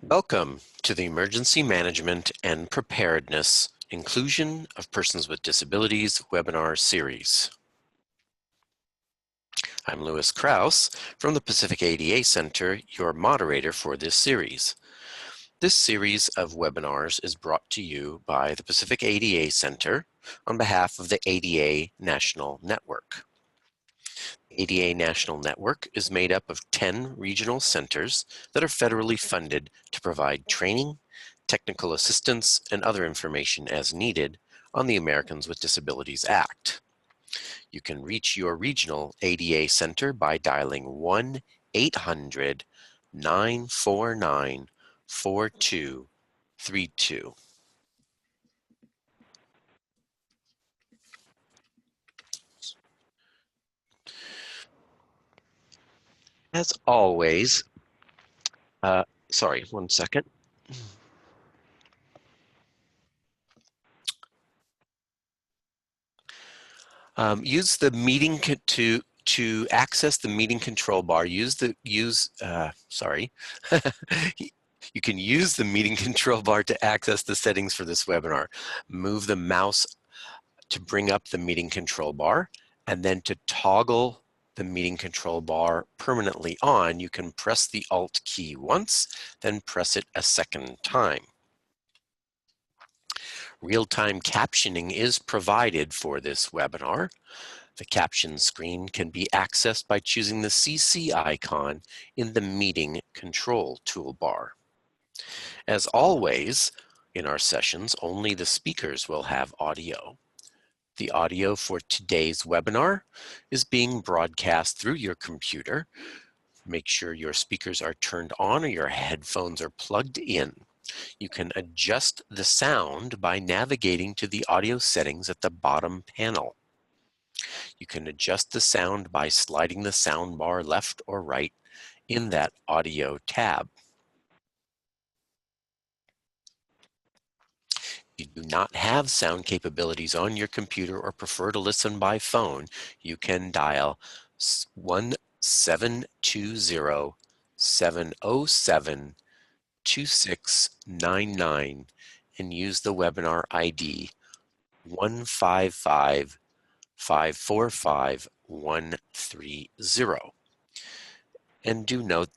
Welcome to the Emergency Management and Preparedness Inclusion of Persons with Disabilities webinar series. I'm Lewis Krause from the Pacific ADA Center, your moderator for this series. This series of webinars is brought to you by the Pacific ADA Center on behalf of the ADA National Network. ADA National Network is made up of 10 regional centers that are federally funded to provide training, technical assistance, and other information as needed on the Americans with Disabilities Act. You can reach your regional ADA center by dialing 1-800-949-4232. As always, sorry, one second. Use the meeting to access the meeting control bar. You can use the meeting control bar to access the settings for this webinar. Move the mouse to bring up the meeting control bar, and then to toggle the meeting control bar permanently on, you can press the Alt key once, then press it a second time. Real-time captioning is provided for this webinar. The caption screen can be accessed by choosing the CC icon in the meeting control toolbar. As always, in our sessions, only the speakers will have audio. The audio for today's webinar is being broadcast through your computer. Make sure your speakers are turned on or your headphones are plugged in. You can adjust the sound by navigating to the audio settings at the bottom panel. You can adjust the sound by sliding the sound bar left or right in that audio tab. If you do not have sound capabilities on your computer or prefer to listen by phone, you can dial 1-720-707-2699 and use the webinar ID 155-545-130. And do note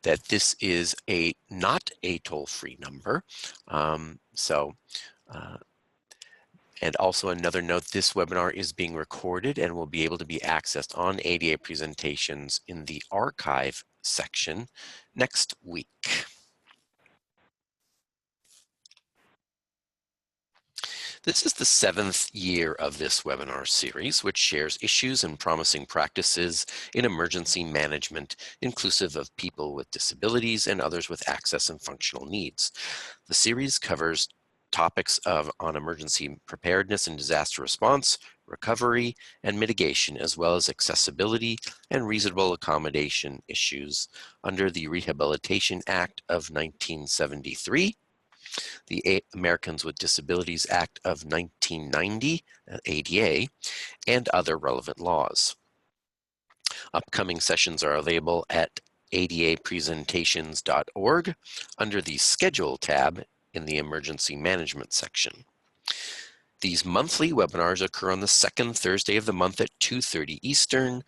that this is not a toll-free number. And also another note, this webinar is being recorded and will be able to be accessed on ADA presentations in the archive section next week. This is the 7th year of this webinar series, which shares issues and promising practices in emergency management, inclusive of people with disabilities and others with access and functional needs. The series covers topics on emergency preparedness and disaster response, recovery, and mitigation, as well as accessibility and reasonable accommodation issues under the Rehabilitation Act of 1973, the Americans with Disabilities Act of 1990, ADA, and other relevant laws. Upcoming sessions are available at adapresentations.org under the Schedule tab in the Emergency Management section. These monthly webinars occur on the second Thursday of the month at 2:30 Eastern,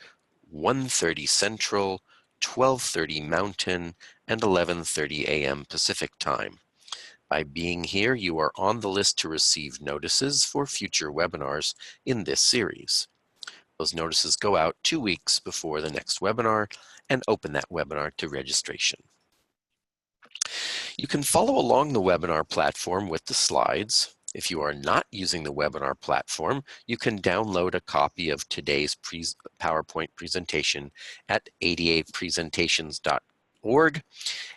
1:30 Central, 12:30 Mountain, and 11:30 a.m. Pacific Time. By being here, you are on the list to receive notices for future webinars in this series. Those notices go out 2 weeks before the next webinar and open that webinar to registration. You can follow along the webinar platform with the slides. If you are not using the webinar platform, you can download a copy of today's PowerPoint presentation at adapresentations.org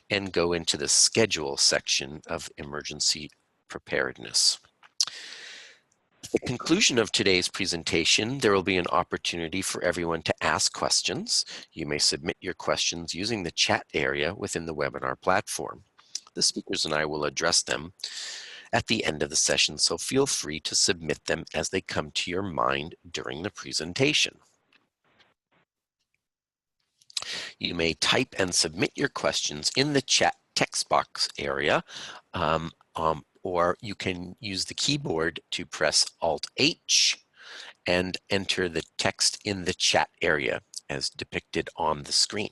and go into the Schedule section of Emergency Preparedness. At the conclusion of today's presentation, there will be an opportunity for everyone to ask questions. You may submit your questions using the chat area within the webinar platform. The speakers and I will address them at the end of the session, so feel free to submit them as they come to your mind during the presentation. You may type and submit your questions in the chat text box area, or you can use the keyboard to press Alt-H and enter the text in the chat area as depicted on the screen.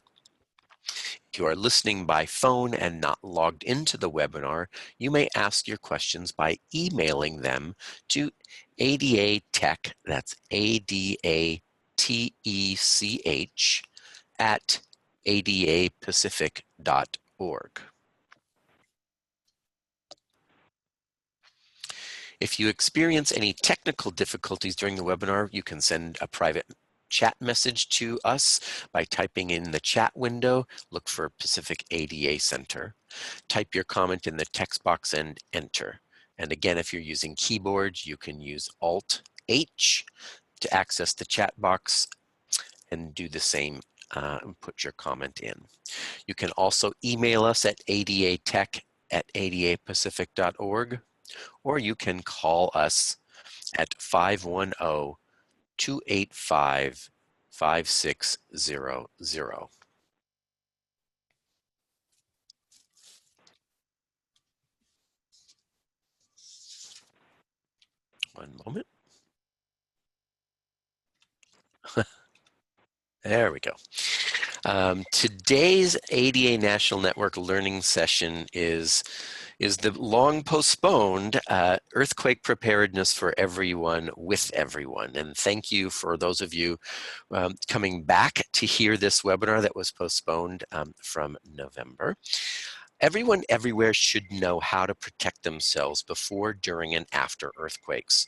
If you are listening by phone and not logged into the webinar, you may ask your questions by emailing them to ADA Tech, that's ADATECH, at adapacific.org. If you experience any technical difficulties during the webinar, you can send a private chat message to us by typing in the chat window, look for Pacific ADA Center. Type your comment in the text box and enter. And again, if you're using keyboards, you can use Alt-H to access the chat box and do the same and put your comment in. You can also email us at adatech@adapacific.org, or you can call us at 510-285-5600. One moment. There we go. Today's ADA National Network learning session is the long postponed earthquake preparedness for everyone with everyone. And thank you for those of you coming back to hear this webinar that was postponed from November. Everyone everywhere should know how to protect themselves before, during, and after earthquakes.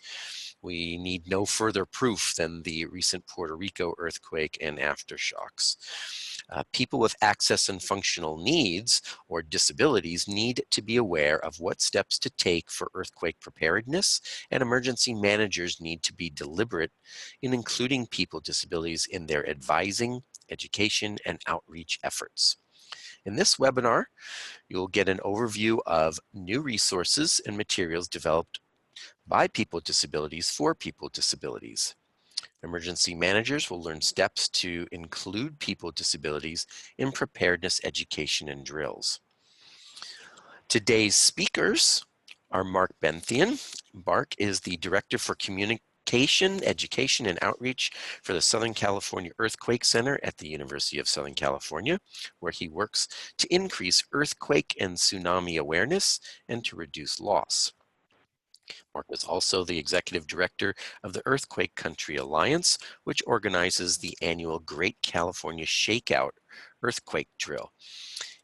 We need no further proof than the recent Puerto Rico earthquake and aftershocks. People with access and functional needs or disabilities need to be aware of what steps to take for earthquake preparedness, and emergency managers need to be deliberate in including people with disabilities in their advising, education, and outreach efforts. In this webinar, you'll get an overview of new resources and materials developed by people with disabilities for people with disabilities. Emergency managers will learn steps to include people with disabilities in preparedness education and drills. Today's speakers are Mark Benthian. Mark is the Director for Communication, Education, and Outreach for the Southern California Earthquake Center at the University of Southern California, where he works to increase earthquake and tsunami awareness and to reduce loss. Mark is also the Executive Director of the Earthquake Country Alliance, which organizes the annual Great California Shakeout Earthquake Drill.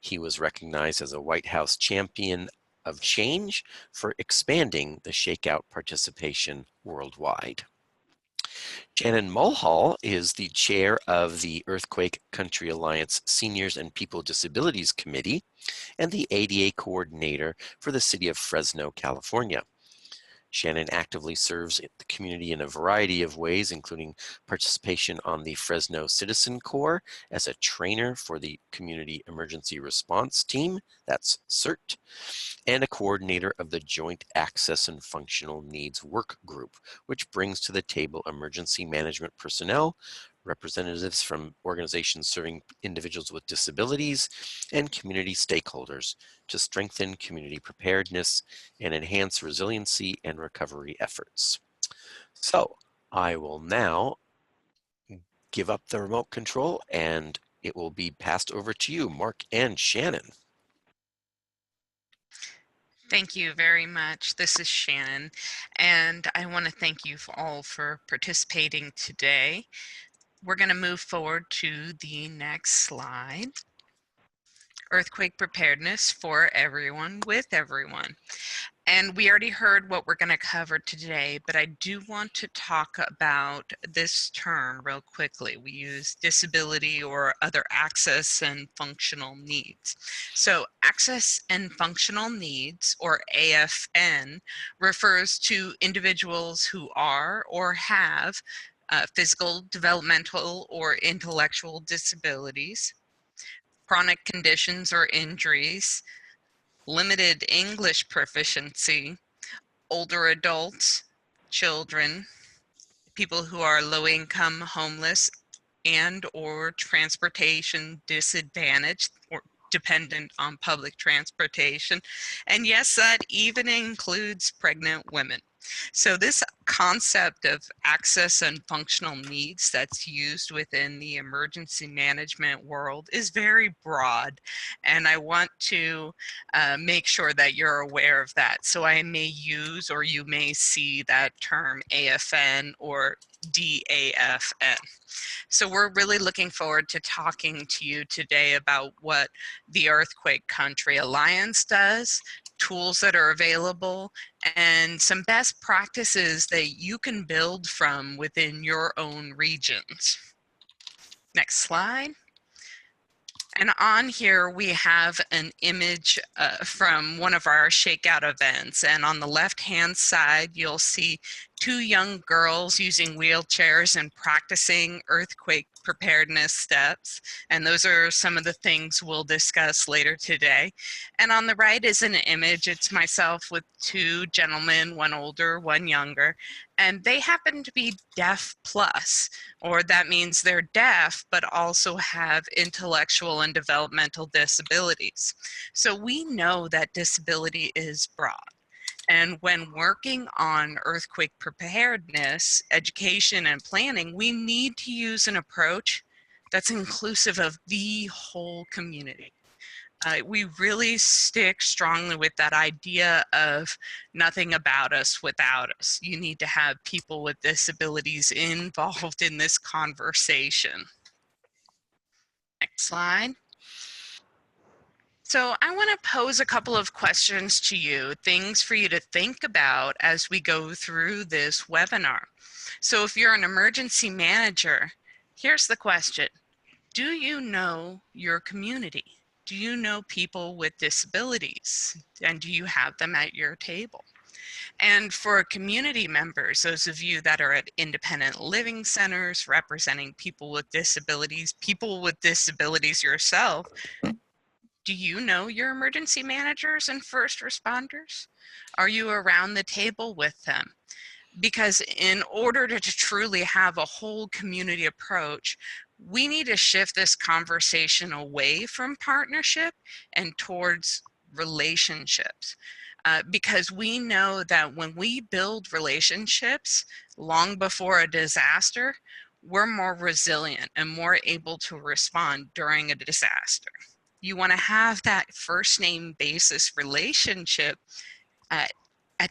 He was recognized as a White House Champion of Change for expanding the Shakeout participation worldwide. Shannon Mulhall is the chair of the Earthquake Country Alliance Seniors and People with Disabilities Committee and the ADA coordinator for the city of Fresno, California. Shannon actively serves the community in a variety of ways, including participation on the Fresno Citizen Corps as a trainer for the Community Emergency Response Team, that's CERT, and a coordinator of the Joint Access and Functional Needs Work Group, which brings to the table emergency management personnel, representatives from organizations serving individuals with disabilities, and community stakeholders to strengthen community preparedness and enhance resiliency and recovery efforts. So I will now give up the remote control and it will be passed over to you, Mark and Shannon. Thank you very much. This is Shannon, and I want to thank you all for participating today. We're going to move forward to the next slide. Earthquake preparedness for everyone with everyone. And we already heard what we're going to cover today, but I do want to talk about this term real quickly. We use disability or other access and functional needs. So access and functional needs, or AFN, refers to individuals who are or have physical, developmental, or intellectual disabilities, chronic conditions or injuries, limited English proficiency, older adults, children, people who are low income, homeless, and or transportation disadvantaged, or dependent on public transportation. And yes, that even includes pregnant women. So this concept of access and functional needs that's used within the emergency management world is very broad, and I want to make sure that you're aware of that. So I may use, or you may see that term AFN or DAFN. So we're really looking forward to talking to you today about what the Earthquake Country Alliance does, tools that are available, and some best practices that you can build from within your own regions. Next slide. And on here we have an image from one of our shakeout events. And on the left-hand side, you'll see two young girls using wheelchairs and practicing earthquake preparedness steps. And those are some of the things we'll discuss later today. And on the right is an image. It's myself with two gentlemen, one older, one younger. And they happen to be deaf plus, or that means they're deaf, but also have intellectual and developmental disabilities. So we know that disability is broad. And when working on earthquake preparedness, education, and planning, we need to use an approach that's inclusive of the whole community. We really stick strongly with that idea of nothing about us without us. You need to have people with disabilities involved in this conversation. Next slide. So I want to pose a couple of questions to you, things for you to think about as we go through this webinar. So if you're an emergency manager, here's the question. Do you know your community? Do you know people with disabilities? And do you have them at your table? And for community members, those of you that are at independent living centers representing people with disabilities yourself, do you know your emergency managers and first responders? Are you around the table with them? Because in order to truly have a whole community approach, we need to shift this conversation away from partnership and towards relationships. Because we know that when we build relationships long before a disaster, we're more resilient and more able to respond during a disaster. You want to have that first name basis relationship at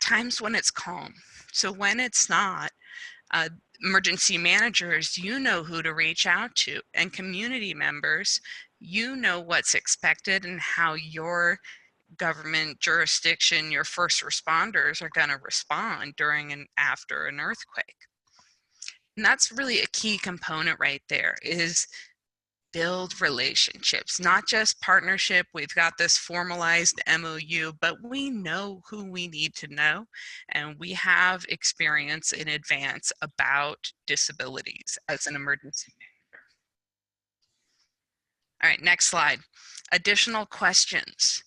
times when it's calm. So when it's not, emergency managers, you know who to reach out to, and community members, you know what's expected and how your government jurisdiction, your first responders are going to respond during and after an earthquake. And that's really a key component right there, is build relationships, not just partnership. We've got this formalized MOU, but we know who we need to know, and we have experience in advance about disabilities as an emergency manager. All right, next slide. Additional questions.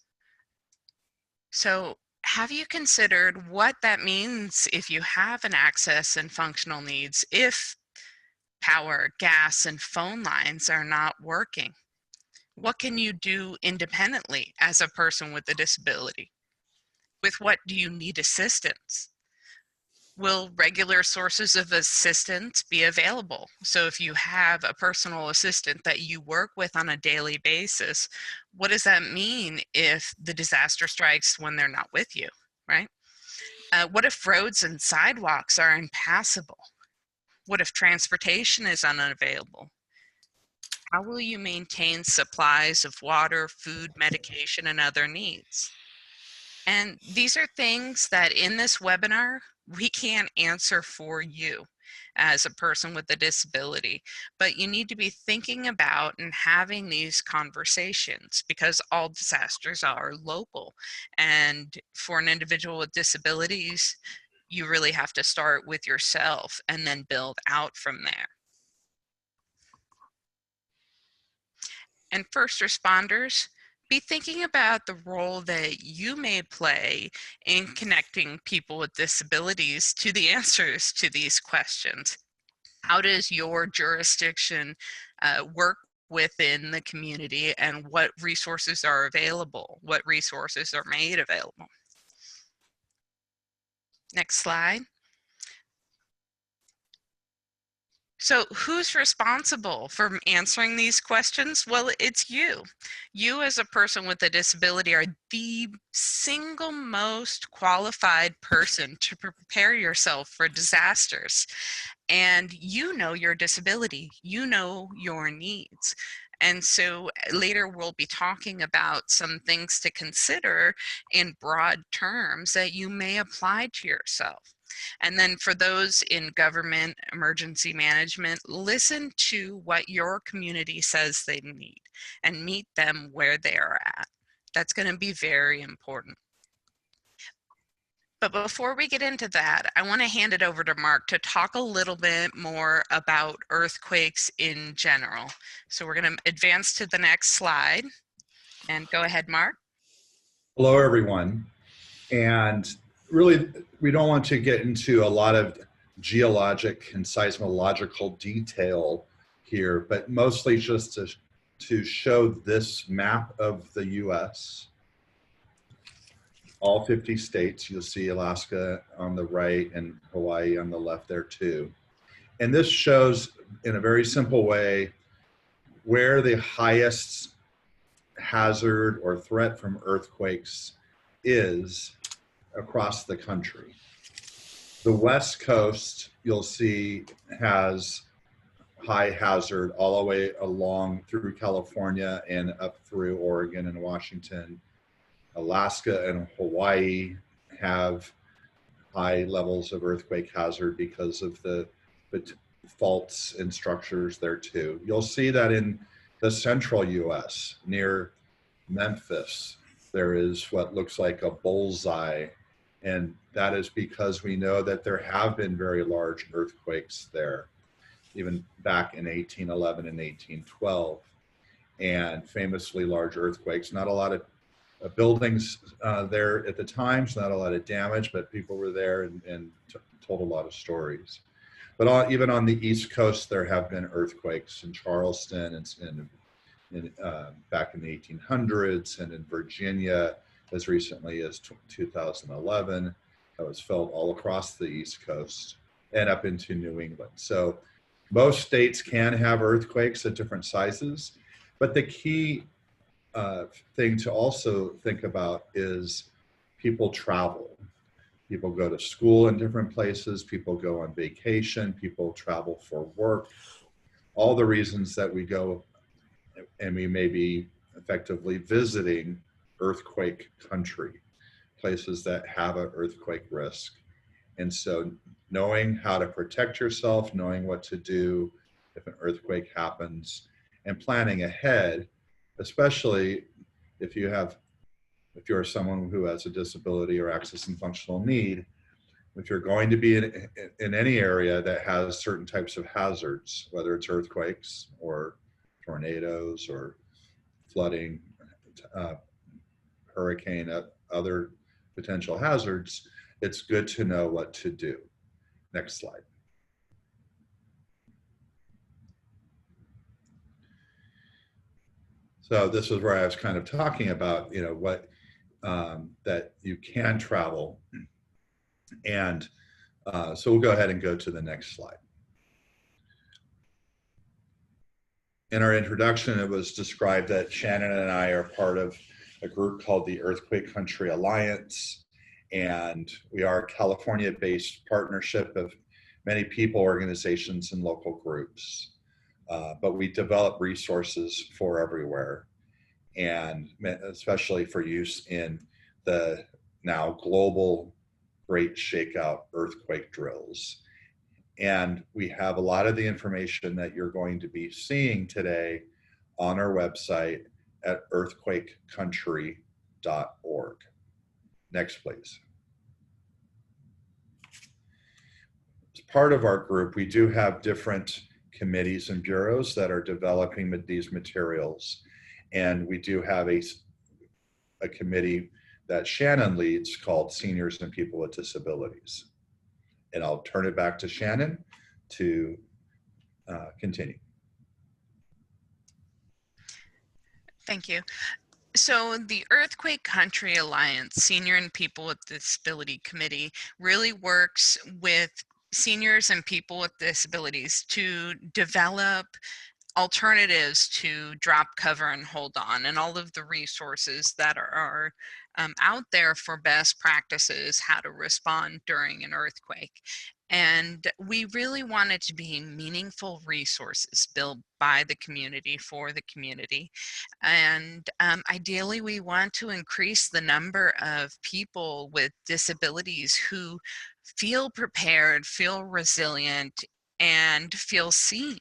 So have you considered what that means if you have an access and functional needs, if power, gas, and phone lines are not working? What can you do independently as a person with a disability? With what do you need assistance? Will regular sources of assistance be available? So if you have a personal assistant that you work with on a daily basis, what does that mean if the disaster strikes when they're not with you, right? What if roads and sidewalks are impassable? What if transportation is unavailable? How will you maintain supplies of water, food, medication, and other needs? And these are things that in this webinar, we can't answer for you as a person with a disability, but you need to be thinking about and having these conversations, because all disasters are local. And for an individual with disabilities, you really have to start with yourself and then build out from there. And first responders, be thinking about the role that you may play in connecting people with disabilities to the answers to these questions. How does your jurisdiction work within the community and what resources are available, what resources are made available. Next slide. So who's responsible for answering these questions? Well, it's you. You as a person with a disability are the single most qualified person to prepare yourself for disasters. And you know your disability, you know your needs. And so later we'll be talking about some things to consider in broad terms that you may apply to yourself. And then for those in government emergency management, listen to what your community says they need and meet them where they are at. That's going to be very important. But before we get into that, I want to hand it over to Mark to talk a little bit more about earthquakes in general. So we're going to advance to the next slide and go ahead, Mark. Hello, everyone. And really, we don't want to get into a lot of geologic and seismological detail here, but mostly just to show this map of the US, all 50 states. You'll see Alaska on the right and Hawaii on the left there too. And this shows in a very simple way where the highest hazard or threat from earthquakes is across the country. The West Coast, you'll see, has high hazard all the way along through California and up through Oregon and Washington. Alaska and Hawaii have high levels of earthquake hazard because of the faults and structures there too. You'll see that in the central US near Memphis, there is what looks like a bullseye, and that is because we know that there have been very large earthquakes there, even back in 1811 and 1812, and famously large earthquakes. Not a lot of buildings there at the time, so not a lot of damage, but people were there and told a lot of stories. But even on the East Coast, there have been earthquakes in Charleston and back in the 1800s, and in Virginia as recently as 2011. That was felt all across the East Coast and up into New England. So most states can have earthquakes at different sizes, but the key thing to also think about is people travel. People go to school in different places, people go on vacation, people travel for work. All the reasons that we go and we may be effectively visiting earthquake country, places that have an earthquake risk. And so knowing how to protect yourself, knowing what to do if an earthquake happens, and planning ahead, especially if you're someone who has a disability or access and functional need, if you're going to be in any area that has certain types of hazards, whether it's earthquakes or tornadoes or flooding, hurricane, other potential hazards, it's good to know what to do. Next slide. So this is where I was kind of talking about, what that you can travel. And so we'll go ahead and go to the next slide. In our introduction, it was described that Shannon and I are part of a group called the Earthquake Country Alliance, and we are a California-based partnership of many people, organizations, and local groups. But we develop resources for everywhere, and especially for use in the now global Great Shakeout earthquake drills. And we have a lot of the information that you're going to be seeing today on our website at earthquakecountry.org. Next, please. As part of our group, we do have different committees and bureaus that are developing these materials. And we do have a committee that Shannon leads called Seniors and People with Disabilities. And I'll turn it back to Shannon to continue. Thank you. So the Earthquake Country Alliance Senior and People with Disability Committee really works with seniors and people with disabilities to develop alternatives to drop, cover, and hold on, and all of the resources that are out there for best practices, how to respond during an earthquake. And we really want it to be meaningful resources built by the community for the community. And ideally, we want to increase the number of people with disabilities who feel prepared, feel resilient, and feel seen.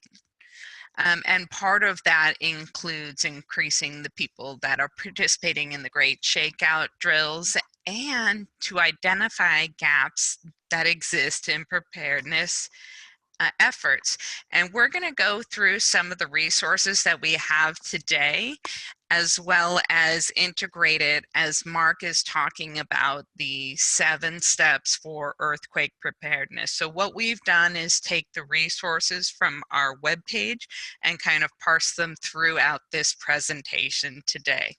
And part of that includes increasing the people that are participating in the Great Shakeout drills and to identify gaps that exist in preparedness efforts. And we're going to go through some of the resources that we have today, as well as integrate it as Mark is talking about the 7 steps for earthquake preparedness. So what we've done is take the resources from our webpage and kind of parse them throughout this presentation today.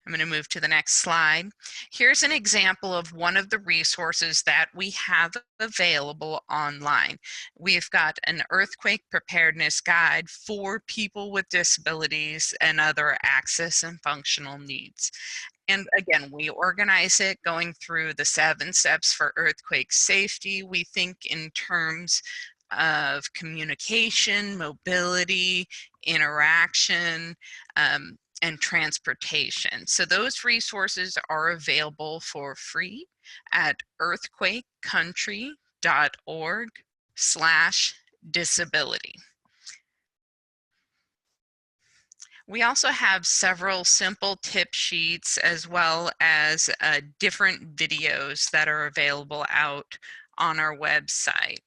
I'm going to move to the next slide. Here's an example of one of the resources that we have available online. We've got an earthquake preparedness guide for people with disabilities and other access and functional needs. And again, we organize it going through the 7 steps for earthquake safety. We think in terms of communication, mobility, interaction, and transportation. So those resources are available for free at earthquakecountry.org/disability. We also have several simple tip sheets as well as different videos that are available out on our website.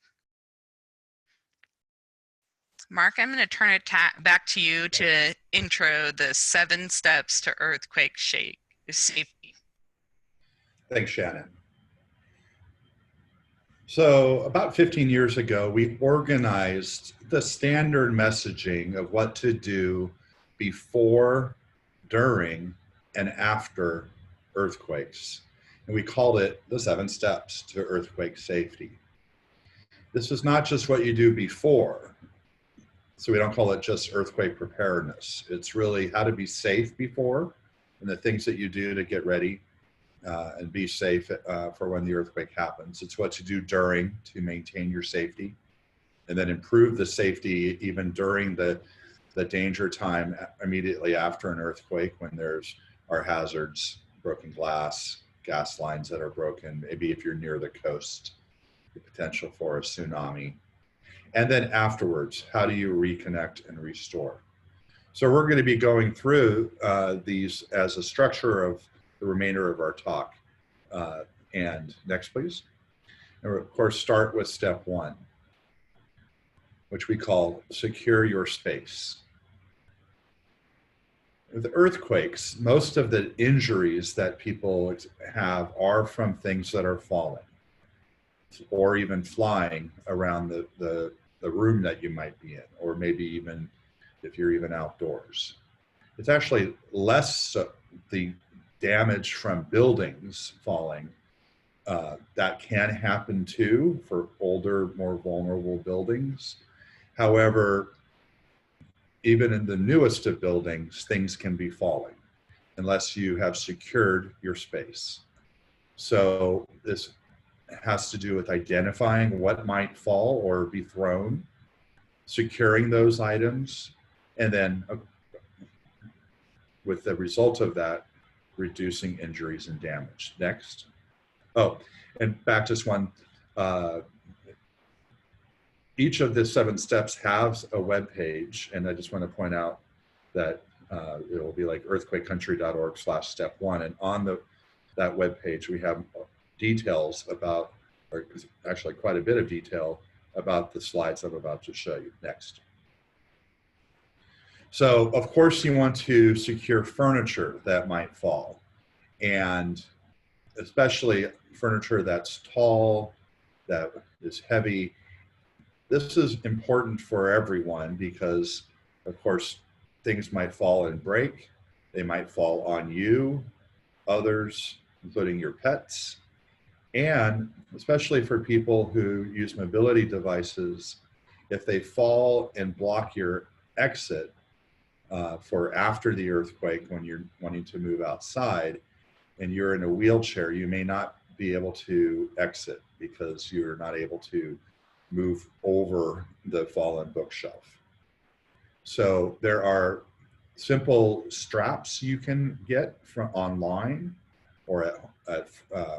Mark, I'm going to turn it back to you to intro the 7 steps to earthquake safety. Thanks, Shannon. So about 15 years ago, we organized the standard messaging of what to do before, during, and after earthquakes. And we called it the 7 steps to earthquake safety. This is not just what you do before. So we don't call it just earthquake preparedness. It's really how to be safe before and the things that you do to get ready and be safe for when the earthquake happens. It's what to do during to maintain your safety and then improve the safety even during the danger time immediately after an earthquake when are hazards, broken glass, gas lines that are broken, maybe if you're near the coast, the potential for a tsunami. And then afterwards, how do you reconnect and restore? So we're going to be going through these as a structure of the remainder of our talk. And next, please. And we'll, of course, start with step 1, which we call secure your space. With earthquakes, most of the injuries that people have are from things that are falling or even flying around the room that you might be in, or maybe even if you're even outdoors. It's actually less the damage from buildings falling. That can happen too for older, more vulnerable buildings. However, even in the newest of buildings, things can be falling unless you have secured your space. So this has to do with identifying what might fall or be thrown, securing those items, and then with the result of that, reducing injuries and damage. Next. Oh, and back to this one. Each of the 7 steps has a web page, and I just want to point out that it will be like earthquakecountry.org/step1, and on that web page we have details about, or actually quite a bit of detail about the slides I'm about to show you. Next. So of course you want to secure furniture that might fall, and especially furniture that's tall, that is heavy. This is important for everyone because of course things might fall and break, They might fall on you, others, including your pets, and especially for people who use mobility devices, if they fall and block your exit for after the earthquake when you're wanting to move outside and you're in a wheelchair, you may not be able to exit because you're not able to move over the fallen bookshelf. So there are simple straps you can get from online or at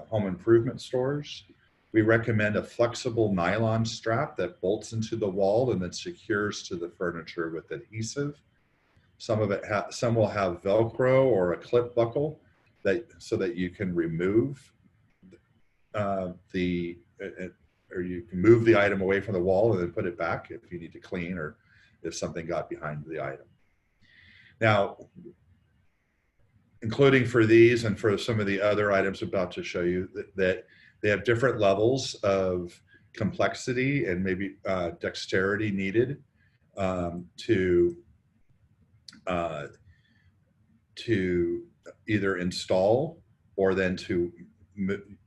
home improvement stores. We recommend a flexible nylon strap that bolts into the wall and then secures to the furniture with adhesive. Some will have Velcro or a clip buckle so that you can remove or you can move the item away from the wall and then put it back if you need to clean or if something got behind the item. Now, including for these and for some of the other items I'm about to show you, that they have different levels of complexity and maybe dexterity needed to either install or then to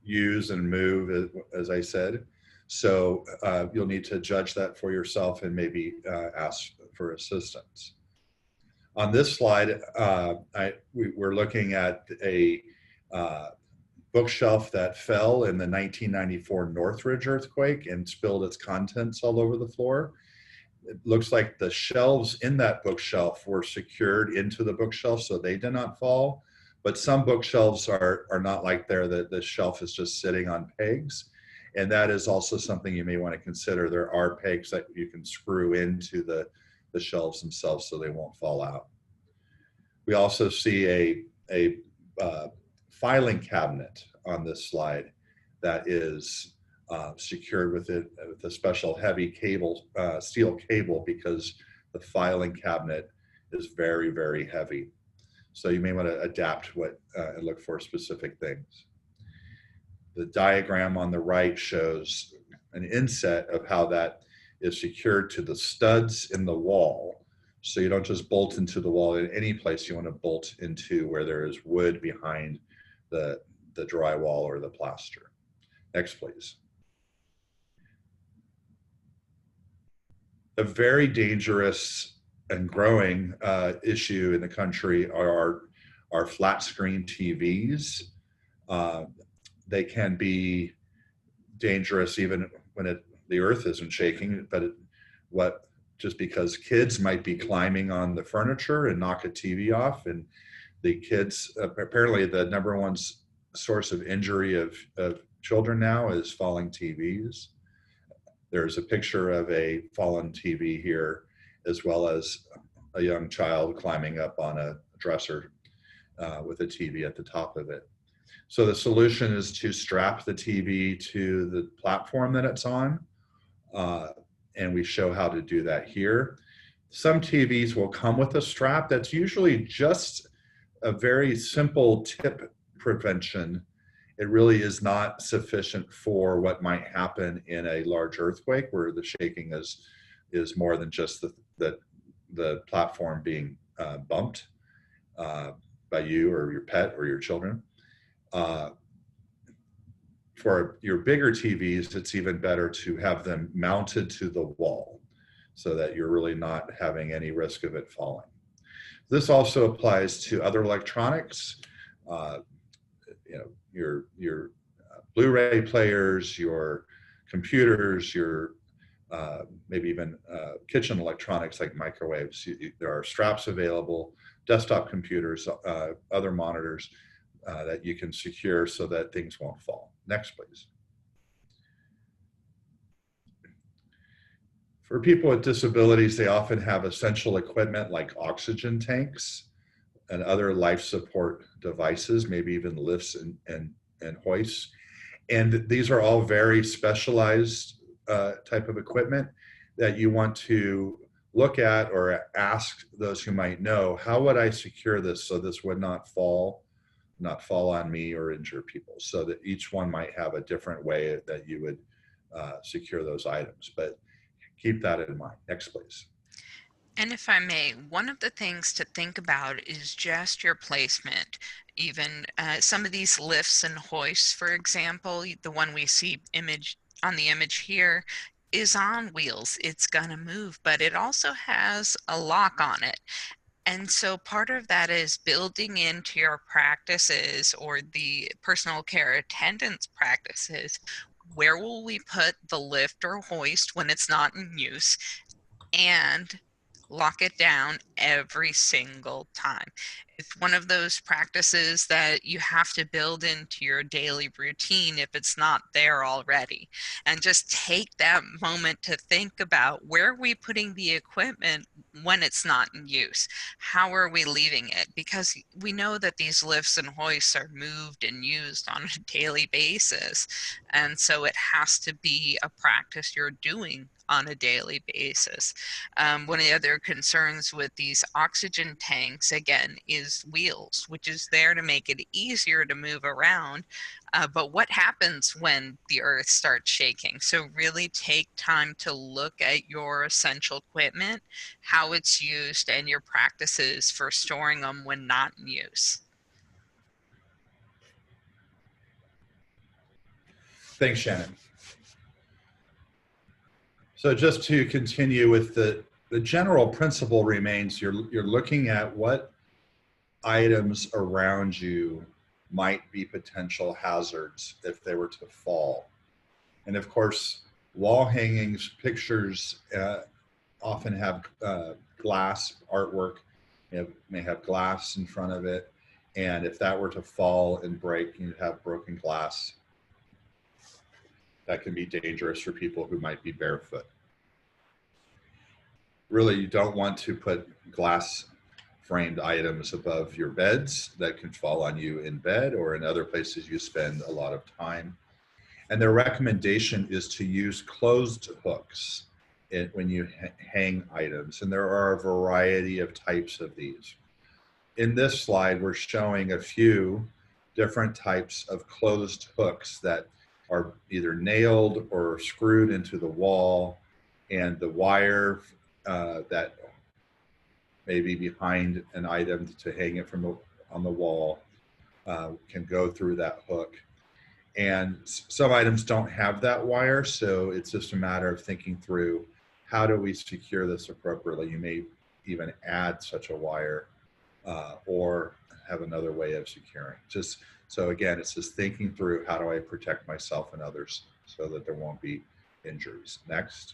use and move, as I said. So you'll need to judge that for yourself and maybe ask for assistance. On this slide, we're looking at a bookshelf that fell in the 1994 Northridge earthquake and spilled its contents all over the floor. It looks like the shelves in that bookshelf were secured into the bookshelf so they did not fall. But some bookshelves are not like there. The shelf is just sitting on pegs. And that is also something you may want to consider. There are pegs that you can screw into the shelves themselves so they won't fall out. We also see a filing cabinet on this slide that is secured with a special heavy cable, steel cable, because the filing cabinet is very, very heavy. So you may want to adapt what and look for specific things. The diagram on the right shows an inset of how that is secured to the studs in the wall. So you don't just bolt into the wall in any place. You want to bolt into where there is wood behind the drywall or the plaster. Next, please. A very dangerous and growing issue in the country are flat screen TVs. They can be dangerous even when the earth isn't shaking, but just because kids might be climbing on the furniture and knock a TV off, and the kids, apparently the number one source of injury of children now is falling TVs. There's a picture of a fallen TV here, as well as a young child climbing up on a dresser with a TV at the top of it. So the solution is to strap the TV to the platform that it's on, and we show how to do that here. Some TVs will come with a strap that's usually just a very simple tip prevention. It really is not sufficient for what might happen in a large earthquake where the shaking is more than just the platform being bumped by you or your pet or your children. For your bigger TVs, it's even better to have them mounted to the wall so that you're really not having any risk of it falling. This also applies to other electronics, your Blu-ray players, your computers, your maybe even kitchen electronics like microwaves. There are straps available, desktop computers, other monitors that you can secure so that things won't fall. Next, please. For people with disabilities, they often have essential equipment like oxygen tanks and other life support devices, maybe even lifts and hoists. And these are all very specialized type of equipment that you want to look at or ask those who might know, how would I secure this so this would not fall on me or injure people? So that each one might have a different way that you would secure those items, but keep that in mind. Next, please. And if I may, one of the things to think about is just your placement. Even some of these lifts and hoists, for example, the one we see on the image here is on wheels. It's gonna move, but it also has a lock on it. And so part of that is building into your practices or the personal care attendance practices. Where will we put the lift or hoist when it's not in use? And lock it down every single time. It's one of those practices that you have to build into your daily routine if it's not there already. And just take that moment to think about, where are we putting the equipment when it's not in use? How are we leaving it? Because we know that these lifts and hoists are moved and used on a daily basis. And so it has to be a practice you're doing on a daily basis. One of the other concerns with these oxygen tanks, again, is wheels, which is there to make it easier to move around. But what happens when the earth starts shaking? So really take time to look at your essential equipment, how it's used, and your practices for storing them when not in use. Thanks, Shannon. So just to continue with the general principle remains, you're looking at what items around you might be potential hazards if they were to fall. And of course, wall hangings, pictures often have glass artwork. It may have glass in front of it. And if that were to fall and break, you'd have broken glass. That can be dangerous for people who might be barefoot. Really, you don't want to put glass framed items above your beds that can fall on you in bed or in other places you spend a lot of time. And their recommendation is to use closed hooks when you hang items. And there are a variety of types of these. In this slide, we're showing a few different types of closed hooks that are either nailed or screwed into the wall, and the wire that may be behind an item to hang it on the wall can go through that hook. And some items don't have that wire, so it's just a matter of thinking through, how do we secure this appropriately? You may even add such a wire or have another way of securing. So again, it's just thinking through, how do I protect myself and others so that there won't be injuries. Next.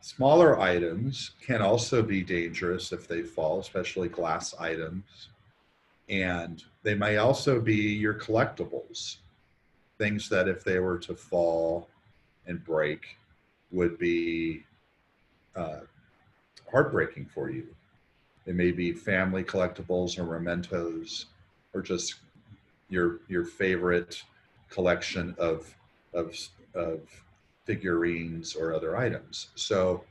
Smaller items can also be dangerous if they fall, especially glass items. And they may also be your collectibles, things that if they were to fall and break would be heartbreaking for you. They may be family collectibles or mementos, or just your favorite collection of figurines or other items. So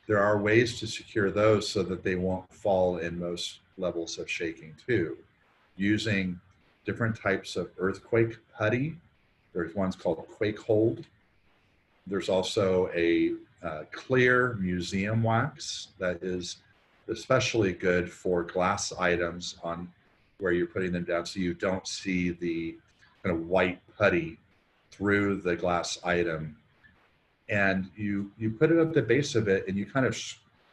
there are ways to secure those so that they won't fall in most levels of shaking too, using different types of earthquake putty. There's ones called Quake Hold. There's also a clear museum wax that is especially good for glass items on where you're putting them down, so you don't see the kind of white putty through the glass item. And you put it at the base of it and you kind of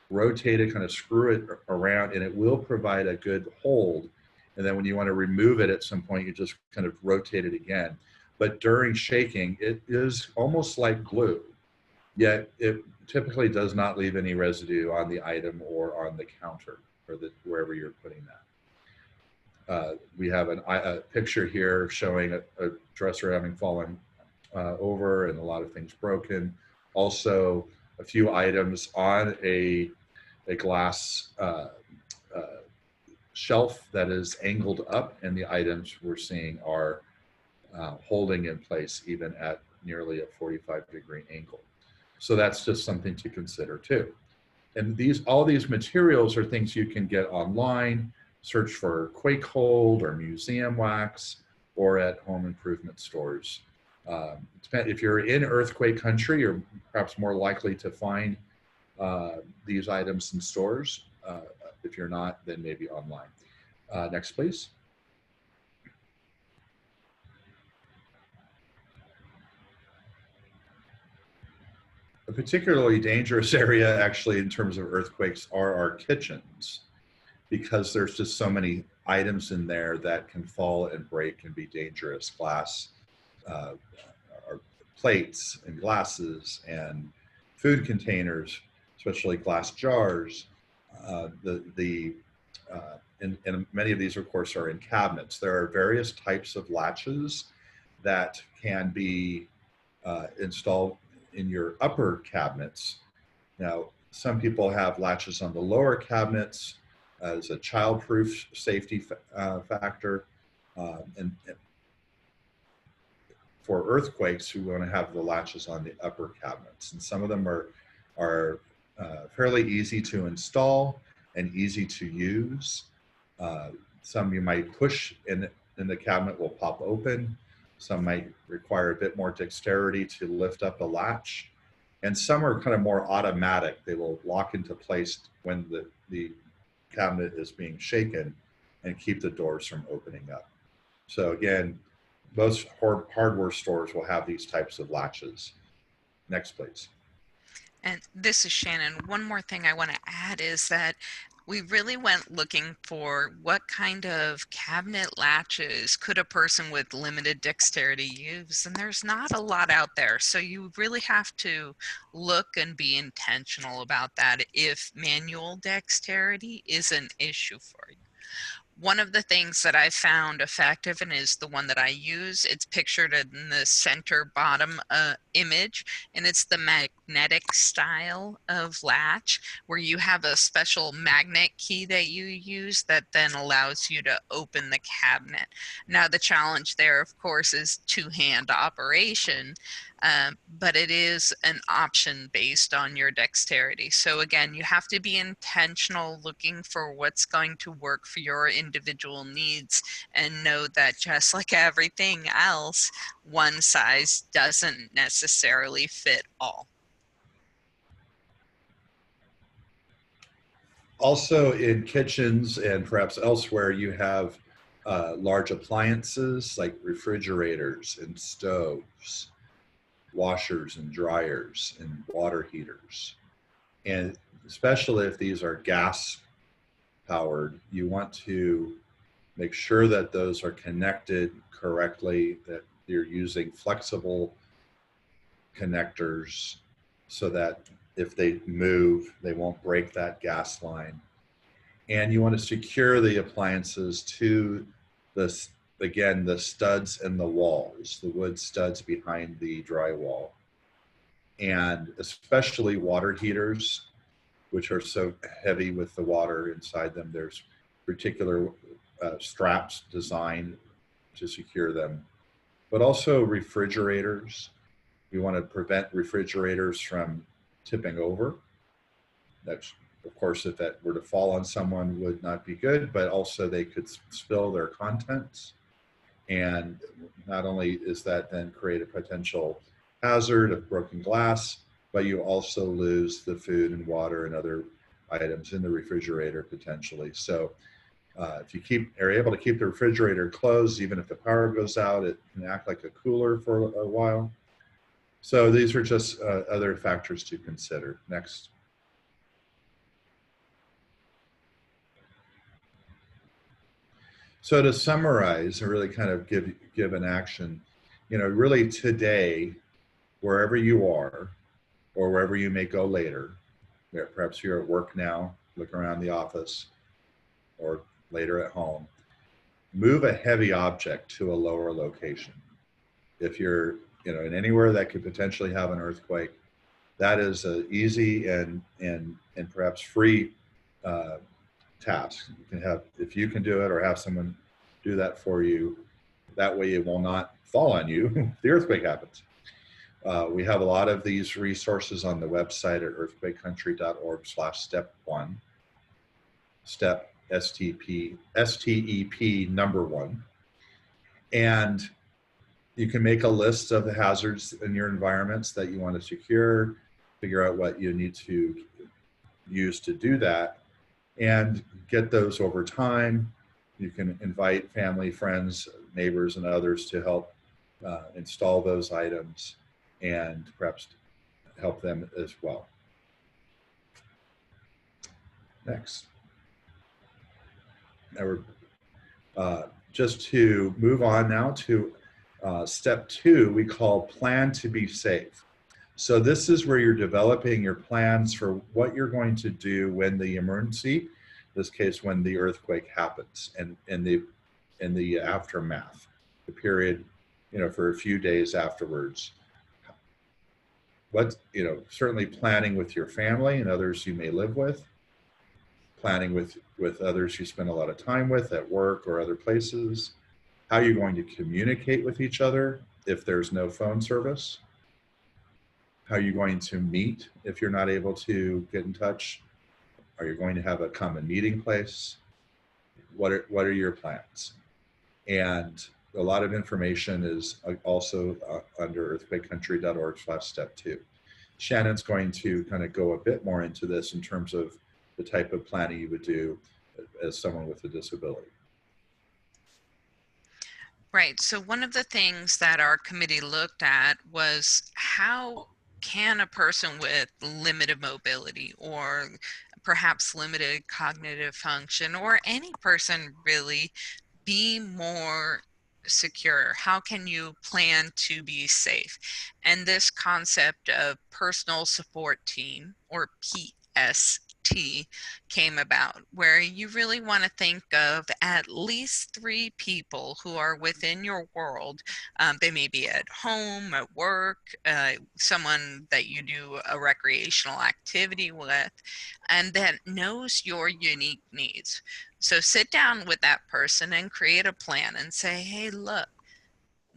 rotate it, kind of screw it around, and it will provide a good hold. And then when you want to remove it at some point, you just kind of rotate it again. But during shaking, it is almost like glue, yet it typically does not leave any residue on the item or on the counter or wherever you're putting that. We have a picture here showing a dresser having fallen over and a lot of things broken. Also, a few items on a glass shelf that is angled up, and the items we're seeing are holding in place even at nearly a 45-degree angle. So that's just something to consider too. And all these materials are things you can get online, search for Quake Hold or museum wax, or at home improvement stores. If you're in earthquake country, you're perhaps more likely to find these items in stores. If you're not, then maybe online. Next, please. A particularly dangerous area, actually, in terms of earthquakes, are our kitchens, because there's just so many items in there that can fall and break and be dangerous. Glass, or plates and glasses and food containers, especially glass jars. And many of these, of course, are in cabinets. There are various types of latches that can be installed in your upper cabinets. Now, some people have latches on the lower cabinets as a child-proof safety factor. And for earthquakes, we want to have the latches on the upper cabinets. And some of them are fairly easy to install and easy to use. Some you might push in the cabinet will pop open. Some might require a bit more dexterity to lift up a latch. And some are kind of more automatic. They will lock into place when the cabinet is being shaken and keep the doors from opening up. So again, most hardware stores will have these types of latches. Next, please. And this is Shannon. One more thing I want to add is that we really went looking for what kind of cabinet latches could a person with limited dexterity use, and there's not a lot out there. So you really have to look and be intentional about that if manual dexterity is an issue for you. One of the things that I found effective and is the one that I use, it's pictured in the center bottom image, and it's the magnetic style of latch where you have a special magnet key that you use that then allows you to open the cabinet. Now the challenge there, of course, is two-hand operation, but it is an option based on your dexterity. So again, you have to be intentional looking for what's going to work for your individual needs and know that just like everything else, one size doesn't necessarily fit all. Also in kitchens and perhaps elsewhere, you have large appliances like refrigerators and stoves, washers and dryers and water heaters. And especially if these are gas powered, you want to make sure that those are connected correctly, that you're using flexible connectors so that if they move, they won't break that gas line. And you want to secure the appliances to this, again, the studs in the walls, the wood studs behind the drywall. And especially water heaters, which are so heavy with the water inside them. There's particular straps designed to secure them, but also refrigerators. We want to prevent refrigerators from tipping over. That's, of course, if that were to fall on someone, would not be good, but also they could spill their contents. And not only is that then create a potential hazard of broken glass, but you also lose the food and water and other items in the refrigerator potentially. So if you are able to keep the refrigerator closed, even if the power goes out, it can act like a cooler for a while. So these are just other factors to consider. Next. So to summarize and really kind of give an action, really today, wherever you are, or wherever you may go later, perhaps you're at work now, look around the office, or later at home, move a heavy object to a lower location. If you're in anywhere that could potentially have an earthquake, that is an easy and perhaps free task. You can have, if you can do it or have someone do that for you, that way it will not fall on you if the earthquake happens. We have a lot of these resources on the website at earthquakecountry.org/step1, step STEP number 1. And You can make a list of the hazards in your environments that you want to secure, figure out what you need to use to do that, and get those over time. You can invite family, friends, neighbors, and others to help install those items and perhaps help them as well. Next. Now we're just to move on now to step 2, we call plan to be safe. So this is where you're developing your plans for what you're going to do when the emergency, in this case, when the earthquake happens, and in the aftermath, the period, for a few days afterwards. What, certainly planning with your family and others you may live with, planning with others you spend a lot of time with at work or other places, how you're going to communicate with each other if there's no phone service, how you're going to meet if you're not able to get in touch. Are you going to have a common meeting place? What are your plans? And a lot of information is also under earthquakecountry.org/step 2. Shannon's going to kind of go a bit more into this in terms of the type of planning you would do as someone with a disability. Right. So one of the things that our committee looked at was how can a person with limited mobility or perhaps limited cognitive function, or any person really, be more secure? How can you plan to be safe? And this concept of personal support team, or PST, came about, where you really want to think of at least 3 people who are within your world. They may be at home, at work, someone that you do a recreational activity with, and that knows your unique needs. So sit down with that person and create a plan and say, hey, look,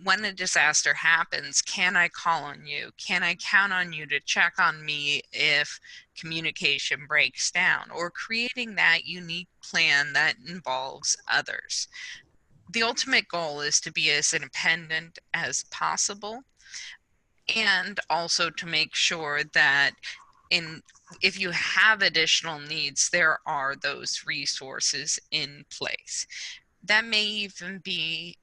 when a disaster happens, can I call on you? Can I count on you to check on me if communication breaks down? Or creating that unique plan that involves others. The ultimate goal is to be as independent as possible, and also to make sure that if you have additional needs, there are those resources in place. That may even be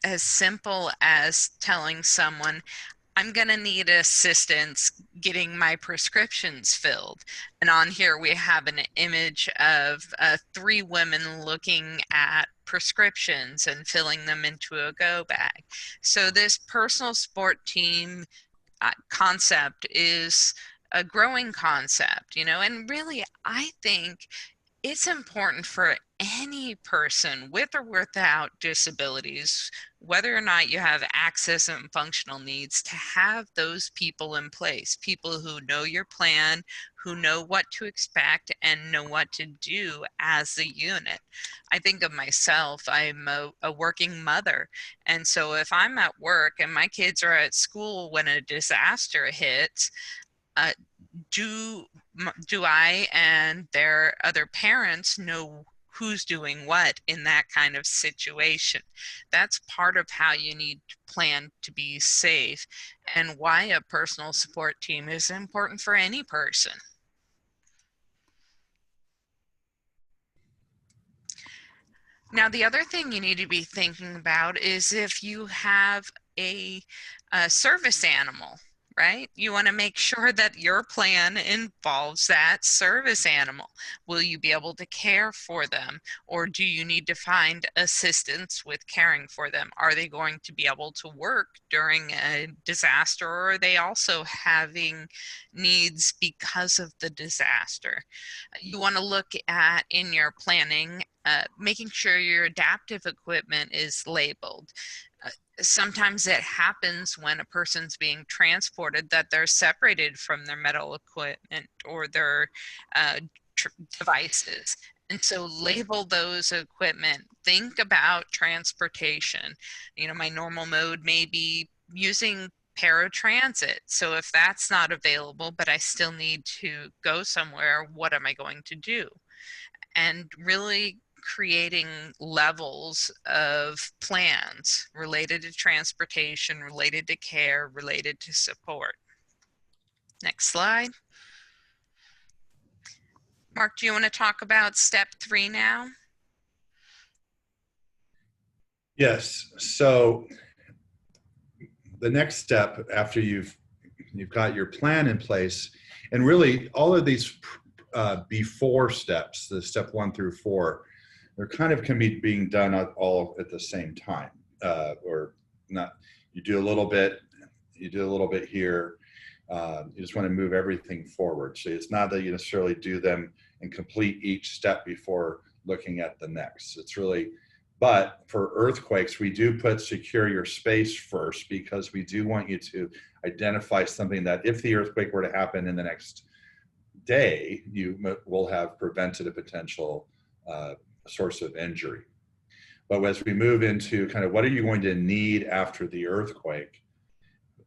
as simple as telling someone, I'm going to need assistance getting my prescriptions filled. And on here we have an image of 3 women looking at prescriptions and filling them into a go bag. So this personal support team concept is a growing concept, and really, I think it's important for any person with or without disabilities, whether or not you have access and functional needs, to have those people in place, people who know your plan, who know what to expect, and know what to do as a unit. I think of myself, I'm a working mother. And so if I'm at work and my kids are at school when a disaster hits, uh, do I and their other parents know who's doing what in that kind of situation? That's part of how you need to plan to be safe, and why a personal support team is important for any person. Now, the other thing you need to be thinking about is if you have a service animal, right? You want to make sure that your plan involves that service animal. Will you be able to care for them, or do you need to find assistance with caring for them? Are they going to be able to work during a disaster, or are they also having needs because of the disaster? You want to look at, in your planning, making sure your adaptive equipment is labeled. Sometimes it happens when a person's being transported that they're separated from their medical equipment or their uh, devices. And so label those equipment. Think about transportation. My normal mode may be using paratransit. So if that's not available, but I still need to go somewhere, what am I going to do? And really creating levels of plans related to transportation, related to care, related to support. Next slide. Mark, do you want to talk about step 3 now? Yes. So the next step after you've got your plan in place, and really all of these before steps, the step 1 through 4, they're kind of can be being done all at the same time, or not. You do a little bit here. You just want to move everything forward. So it's not that you necessarily do them and complete each step before looking at the next. It's really, but for earthquakes, we do put secure your space first, because we do want you to identify something that if the earthquake were to happen in the next day, you will have prevented a potential source of injury. But as we move into kind of what are you going to need after the earthquake,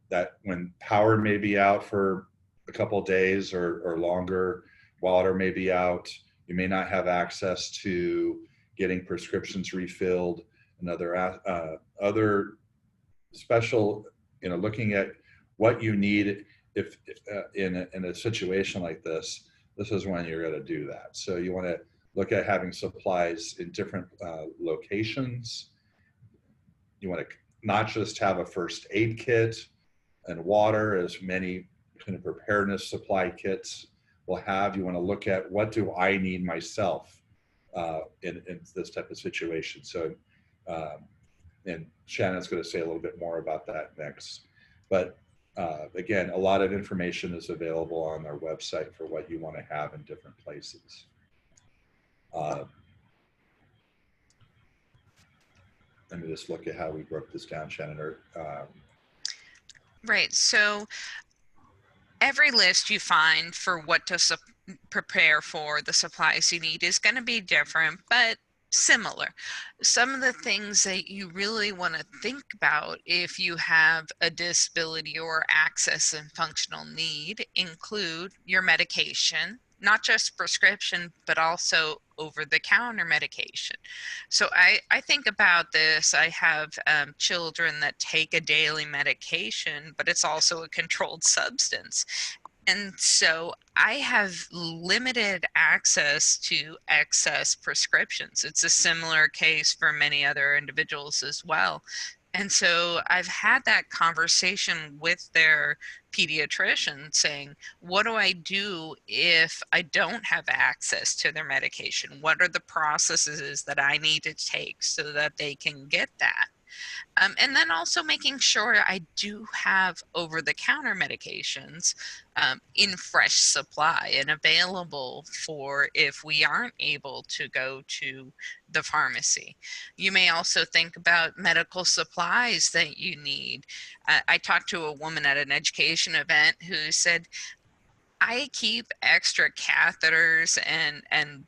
that when power may be out for a couple of days or longer, water may be out, you may not have access to getting prescriptions refilled, and other special, looking at what you need if in a situation like this is when you're going to do that. So you want to look at having supplies in different locations. You want to not just have a first aid kit and water, as many kind of preparedness supply kits will have. You want to look at what do I need myself in this type of situation. So, and Shannon's going to say a little bit more about that next. But again, a lot of information is available on our website for what you want to have in different places. Let me just look at how we broke this down, Shannon. Right. So every list you find for what to prepare for, the supplies you need, is going to be different, but similar. Some of the things that you really want to think about if you have a disability or access and functional need include your medication, not just prescription, but also over-the-counter medication. So I think about this. I have children that take a daily medication, but it's also a controlled substance. And so I have limited access to excess prescriptions. It's a similar case for many other individuals as well. And so I've had that conversation with their pediatrician saying, what do I do if I don't have access to their medication? What are the processes that I need to take so that they can get that? And then also making sure I do have over-the-counter medications in fresh supply and available for if we aren't able to go to the pharmacy. You may also think about medical supplies that you need. I talked to a woman at an education event who said, I keep extra catheters and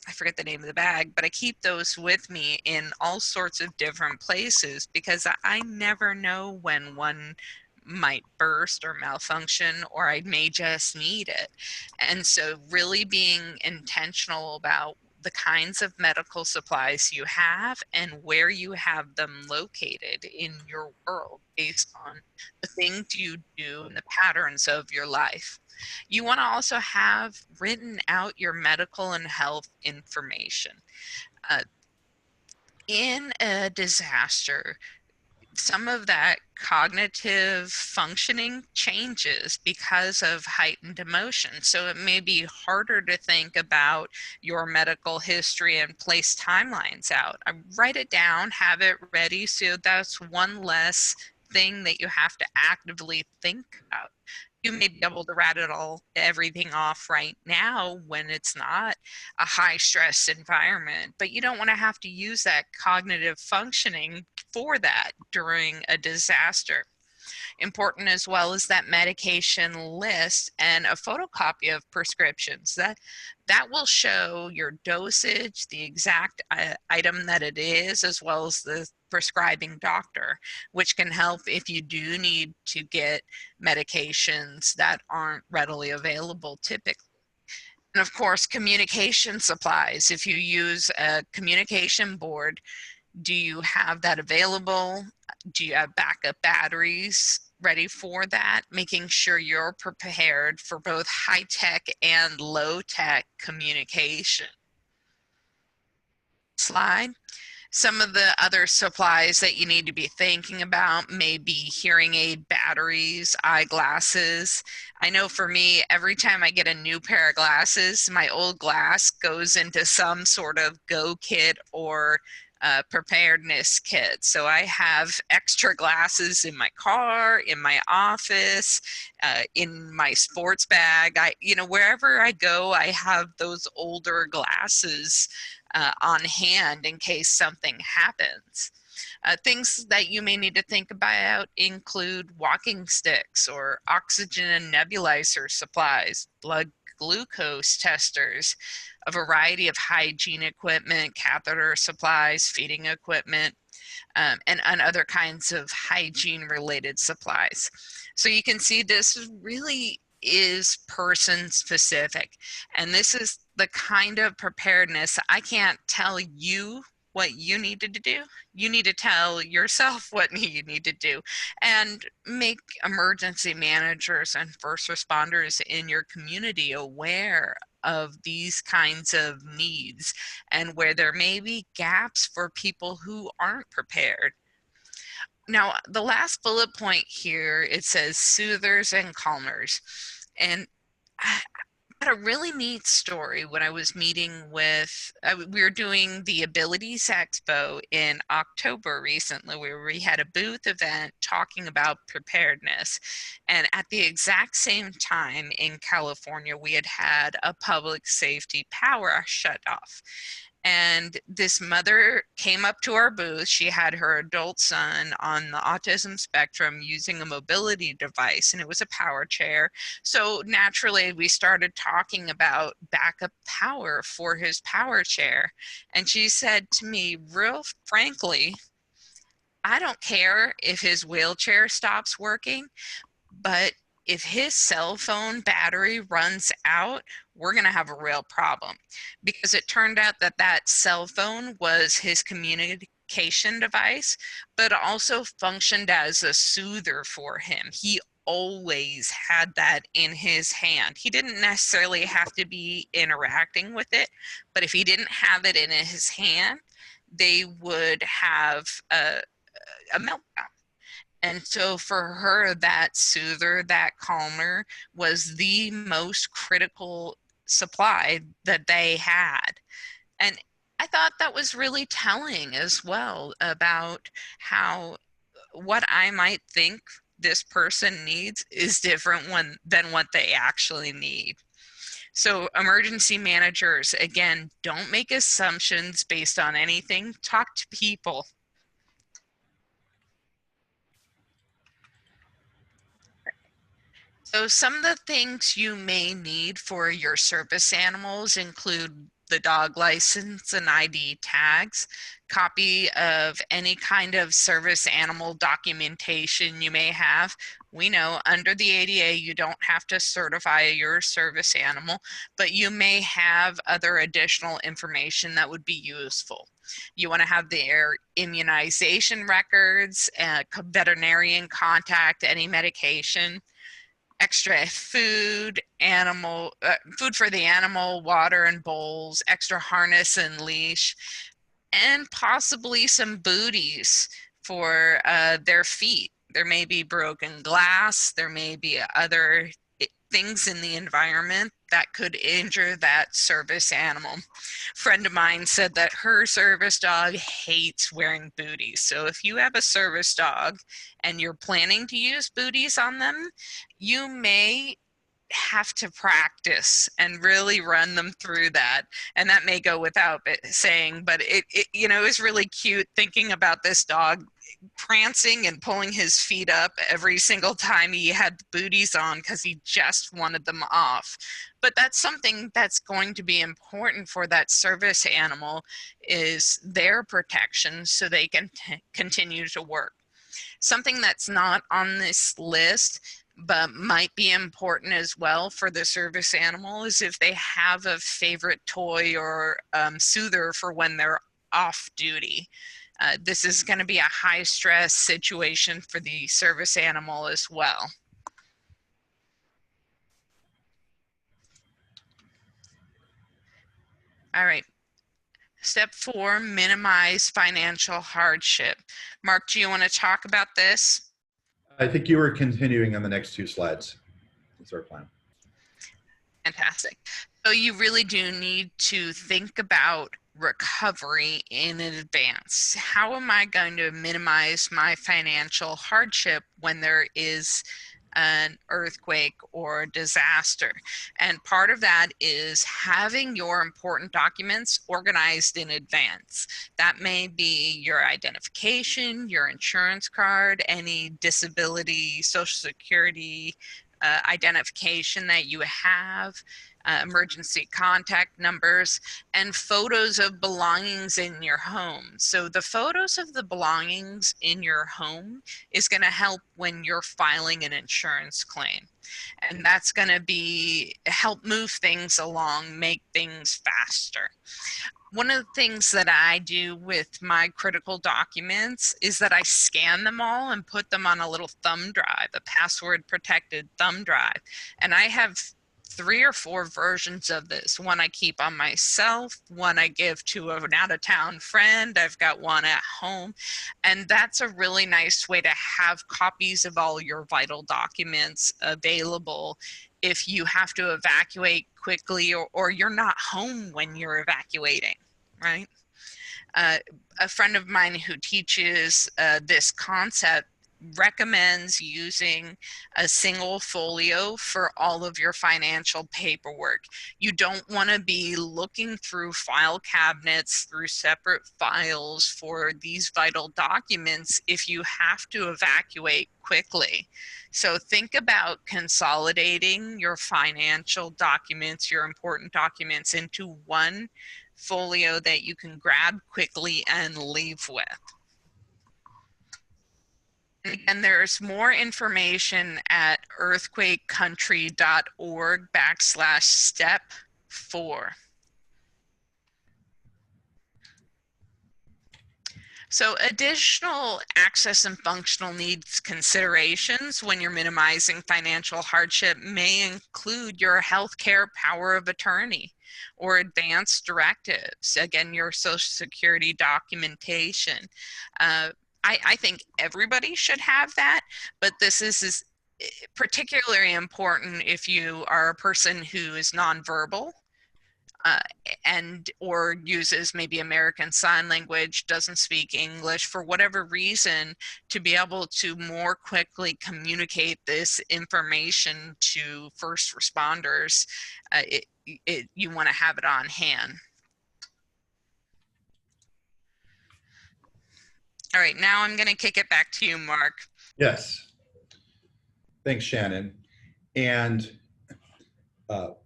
I forget the name of the bag, but I keep those with me in all sorts of different places because I never know when one might burst or malfunction, or I may just need it. And so really being intentional about the kinds of medical supplies you have and where you have them located in your world based on the things you do and the patterns of your life. You want to also have written out your medical and health information. In a disaster, some of that cognitive functioning changes because of heightened emotion. So it may be harder to think about your medical history and place timelines out. I write it down, have it ready, so that's one less thing that you have to actively think about. You may be able to rattle everything off right now when it's not a high stress environment, but you don't want to have to use that cognitive functioning for that during a disaster. Important as well as that medication list and a photocopy of prescriptions. That will show your dosage, the exact item that it is, as well as the prescribing doctor, which can help if you do need to get medications that aren't readily available typically. And of course, communication supplies. If you use a communication board, do you have that available? Do you have backup batteries ready for that? Making sure you're prepared for both high-tech and low-tech communication. Slide. Some of the other supplies that you need to be thinking about may be hearing aid batteries, eyeglasses. I know for me, every time I get a new pair of glasses, my old glass goes into some sort of go kit or preparedness kit. So I have extra glasses in my car, in my office, in my sports bag. Wherever I go, I have those older glasses on hand in case something happens. Things that you may need to think about include walking sticks or oxygen and nebulizer supplies, blood glucose testers, a variety of hygiene equipment, catheter supplies, feeding equipment, and other kinds of hygiene related supplies. So you can see this really is person specific, and this is the kind of preparedness. I can't tell you what you needed to do. You need to tell yourself what you need to do, and make emergency managers and first responders in your community aware of these kinds of needs and where there may be gaps for people who aren't prepared. Now, the last bullet point here, it says soothers and calmers. And I had a really neat story when I was meeting with, we were doing the Abilities Expo in October recently, where we had a booth event talking about preparedness. And at the exact same time in California, we had had a public safety power shut off. And this mother came up to our booth. She had her adult son on the autism spectrum using a mobility device, and it was a power chair. So naturally, we started talking about backup power for his power chair. And she said to me, real frankly, I don't care if his wheelchair stops working, but if his cell phone battery runs out, we're going to have a real problem, because it turned out that that cell phone was his communication device, but also functioned as a soother for him. He always had that in his hand. He didn't necessarily have to be interacting with it, but if he didn't have it in his hand, they would have a meltdown. And so for her, that soother, that calmer was the most critical supply that they had. And I thought that was really telling as well about how what I might think this person needs is different than what they actually need. So emergency managers, again, don't make assumptions based on anything. Talk to people. So some of the things you may need for your service animals include the dog license and ID tags, copy of any kind of service animal documentation you may have. We know under the ADA, you don't have to certify your service animal, but you may have other additional information that would be useful. You want to have their immunization records, veterinarian contact, any medication, extra food, food for the animal, water and bowls, extra harness and leash, and possibly some booties for their feet. There may be broken glass, there may be other things in the environment that could injure that service animal. Friend of mine said that her service dog hates wearing booties. So if you have a service dog and you're planning to use booties on them, you may have to practice and really run them through that. And that may go without saying, but it was really cute thinking about this dog prancing and pulling his feet up every single time he had the booties on because he just wanted them off. But that's something that's going to be important for that service animal, is their protection so they can continue to work. Something that's not on this list but might be important as well for the service animal is if they have a favorite toy or soother for when they're off duty. This is going to be a high stress situation for the service animal as well. All right. Step 4, minimize financial hardship. Mark, do you want to talk about this? I think you were continuing on the next 2 slides. That's our plan. Fantastic. So you really do need to think about recovery in advance. How am I going to minimize my financial hardship when there is an earthquake or disaster? And part of that is having your important documents organized in advance. That may be your identification, your insurance card, any disability, social security identification that you have, emergency contact numbers, and photos of belongings in your home. So the photos of the belongings in your home is going to help when you're filing an insurance claim. And that's going to be help move things along, make things faster. One of the things that I do with my critical documents is that I scan them all and put them on a little thumb drive, a password protected thumb drive. And I have 3 or 4 versions of this. One I keep on myself, one I give to an out-of-town friend, I've got one at home. And that's a really nice way to have copies of all your vital documents available if you have to evacuate quickly or you're not home when you're evacuating, right? A friend of mine who teaches this concept recommends using a single folio for all of your financial paperwork. You don't want to be looking through file cabinets, through separate files for these vital documents if you have to evacuate quickly. So think about consolidating your financial documents, your important documents, into one folio that you can grab quickly and leave with. And there's more information at earthquakecountry.org/step 4. So additional access and functional needs considerations when you're minimizing financial hardship may include your healthcare power of attorney or advanced directives. Again, your Social Security documentation. I think everybody should have that, but this is particularly important if you are a person who is nonverbal and or uses maybe American Sign Language, doesn't speak English for whatever reason, to be able to more quickly communicate this information to first responders. You want to have it on hand. All right, now I'm going to kick it back to you, Mark. Yes. Thanks, Shannon. And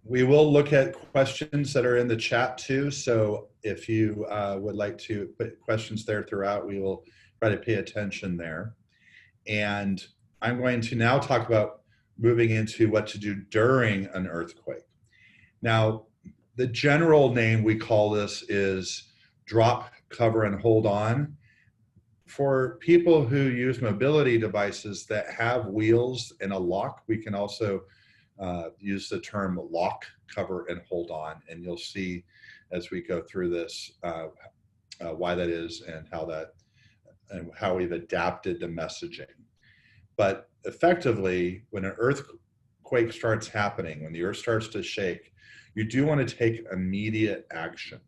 we will look at questions that are in the chat too. So if you would like to put questions there throughout, we will try to pay attention there. And I'm going to now talk about moving into what to do during an earthquake. Now, the general name we call this is drop, cover, and hold on. For people who use mobility devices that have wheels and a lock, we can also use the term lock, cover, and hold on. And you'll see as we go through this why that is and how we've adapted the messaging. But effectively, when an earthquake starts happening, when the earth starts to shake, you do want to take immediate action.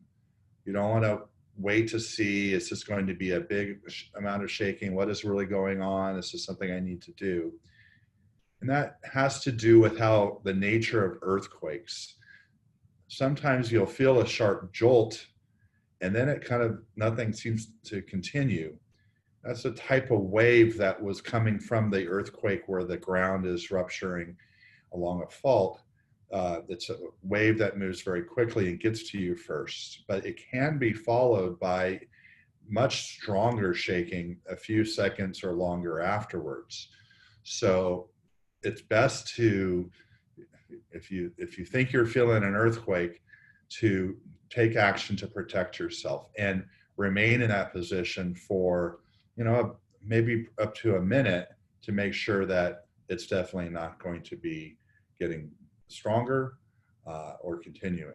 You don't want to wait to see, is this going to be a big amount of shaking? What is really going on? Is this something I need to do? And that has to do with how the nature of earthquakes. Sometimes you'll feel a sharp jolt and then it kind of, nothing seems to continue. That's a type of wave that was coming from the earthquake where the ground is rupturing along a fault. It's a wave that moves very quickly and gets to you first, but it can be followed by much stronger shaking a few seconds or longer afterwards. So it's best to, if you think you're feeling an earthquake, to take action to protect yourself and remain in that position for, maybe up to a minute, to make sure that it's definitely not going to be getting stronger or continuing.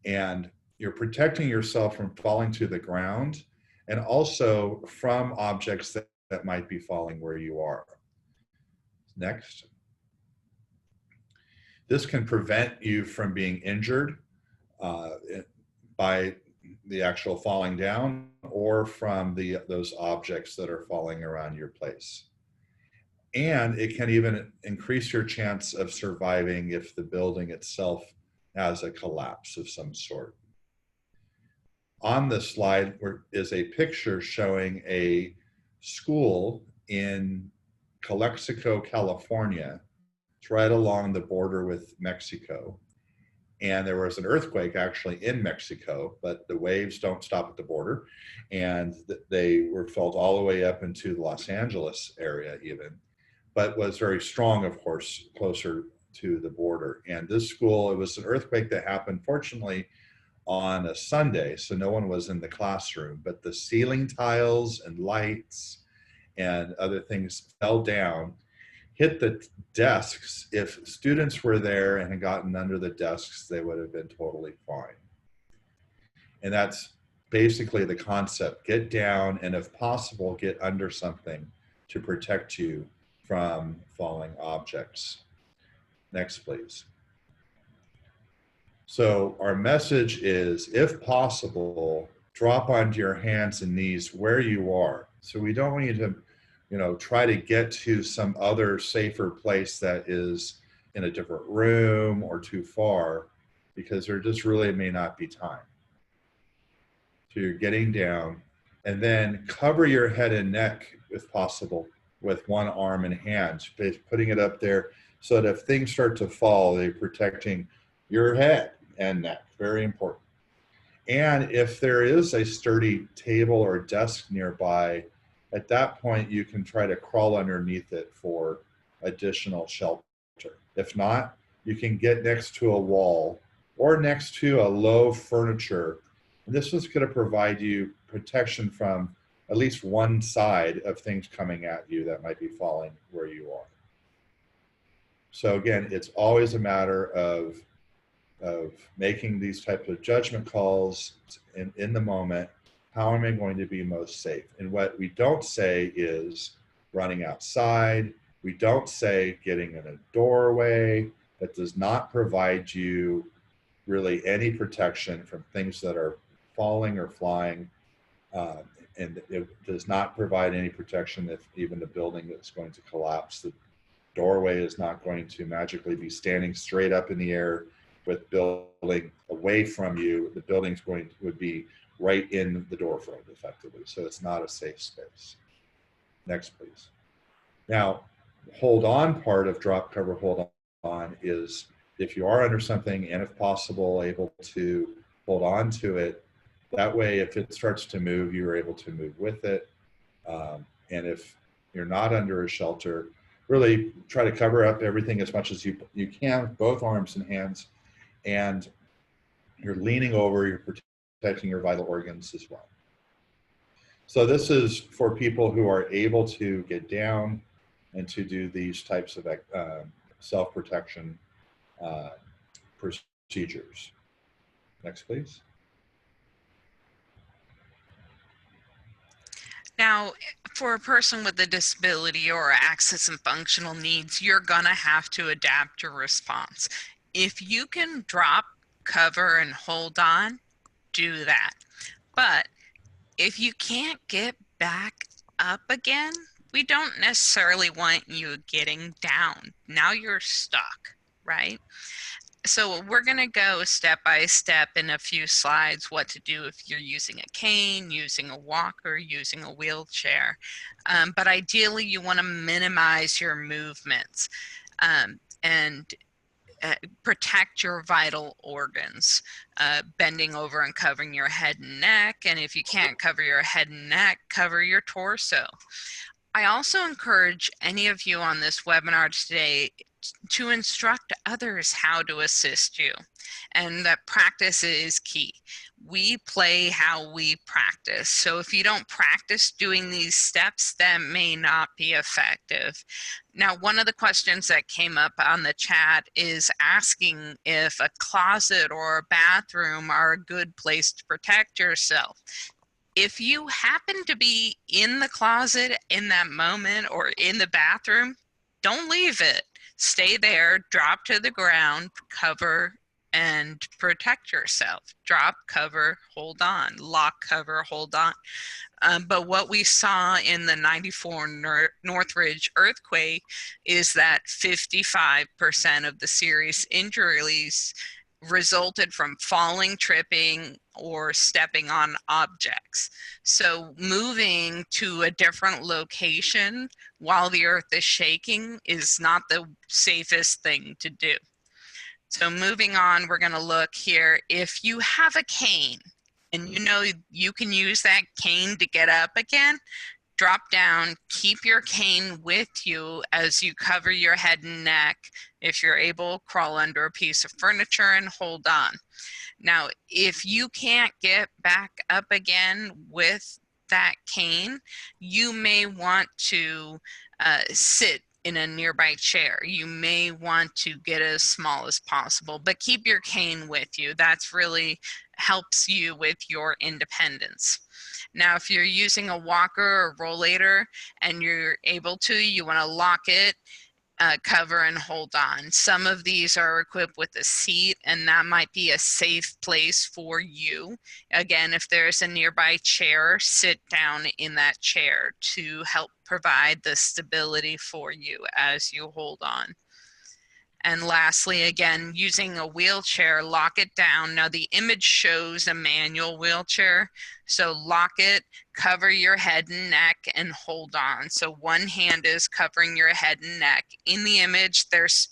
And you're protecting yourself from falling to the ground, and also from objects that might be falling where you are. Next. This can prevent you from being injured uh, by the actual falling down, or from those objects that are falling around your place. And it can even increase your chance of surviving if the building itself has a collapse of some sort. On this slide is a picture showing a school in Calexico, California. It's right along the border with Mexico. And there was an earthquake actually in Mexico, but the waves don't stop at the border. And they were felt all the way up into the Los Angeles area even, but was very strong, of course, closer to the border. And this school, it was an earthquake that happened, fortunately, on a Sunday, so no one was in the classroom, but the ceiling tiles and lights and other things fell down, hit the desks. If students were there and had gotten under the desks, they would have been totally fine. And that's basically the concept. Get down, and if possible, get under something to protect you from falling objects. Next, please. So our message is, if possible, drop onto your hands and knees where you are. So we don't want you to, try to get to some other safer place that is in a different room or too far, because there just really may not be time. So you're getting down, and then cover your head and neck, if possible, with one arm and hand, putting it up there so that if things start to fall, they're protecting your head and neck. Very important. And if there is a sturdy table or desk nearby, at that point you can try to crawl underneath it for additional shelter. If not, you can get next to a wall or next to a low furniture. And this is going to provide you protection from at least one side of things coming at you that might be falling where you are. So again, it's always a matter of making these types of judgment calls in the moment. How am I going to be most safe? And what we don't say is running outside. We don't say getting in a doorway. That does not provide you really any protection from things that are falling or flying. And it does not provide any protection if even the building is going to collapse. The doorway is not going to magically be standing straight up in the air with building away from you. The building's would be right in the door frame effectively. So it's not a safe space. Next, please. Now, hold on part of drop, cover, hold on is if you are under something and if possible able to hold on to it. That way, if it starts to move, you're able to move with it. And if you're not under a shelter, really try to cover up everything as much as you can, both arms and hands, and you're leaning over, you're protecting your vital organs as well. So this is for people who are able to get down and to do these types of self-protection procedures. Next, please. Now, for a person with a disability or access and functional needs, you're gonna have to adapt your response. If you can drop, cover, and hold on, do that. But if you can't get back up again, we don't necessarily want you getting down. Now you're stuck, right? So we're going to go step by step in a few slides what to do if you're using a cane, using a walker, using a wheelchair. But ideally, you want to minimize your movements and protect your vital organs, bending over and covering your head and neck. And if you can't cover your head and neck, cover your torso. I also encourage any of you on this webinar today to instruct others how to assist you, and that practice is key. We play how we practice. So if you don't practice doing these steps, that may not be effective. Now, one of the questions that came up on the chat is asking if a closet or a bathroom are a good place to protect yourself. If you happen to be in the closet in that moment or in the bathroom, don't leave it. Stay there, drop to the ground, cover, and protect yourself. Drop, cover, hold on. Lock, cover, hold on. But what we saw in the 94 Northridge earthquake is that 55% of the serious injuries resulted from falling, tripping, or stepping on objects. So moving to a different location while the earth is shaking is not the safest thing to do. So moving on, we're going to look here. If you have a cane and you know you can use that cane to get up again, drop down, keep your cane with you as you cover your head and neck. If you're able, crawl under a piece of furniture and hold on. Now, if you can't get back up again with that cane, you may want to sit in a nearby chair. You may want to get as small as possible, but keep your cane with you. That's really helps you with your independence. Now, if you're using a walker or rollator and you're able to, you want to lock it, cover, and hold on. Some of these are equipped with a seat, and that might be a safe place for you. Again, if there's a nearby chair, sit down in that chair to help provide the stability for you as you hold on. And lastly, again, using a wheelchair, lock it down. Now the image shows a manual wheelchair. So lock it, cover your head and neck, and hold on. So one hand is covering your head and neck. In the image, there's,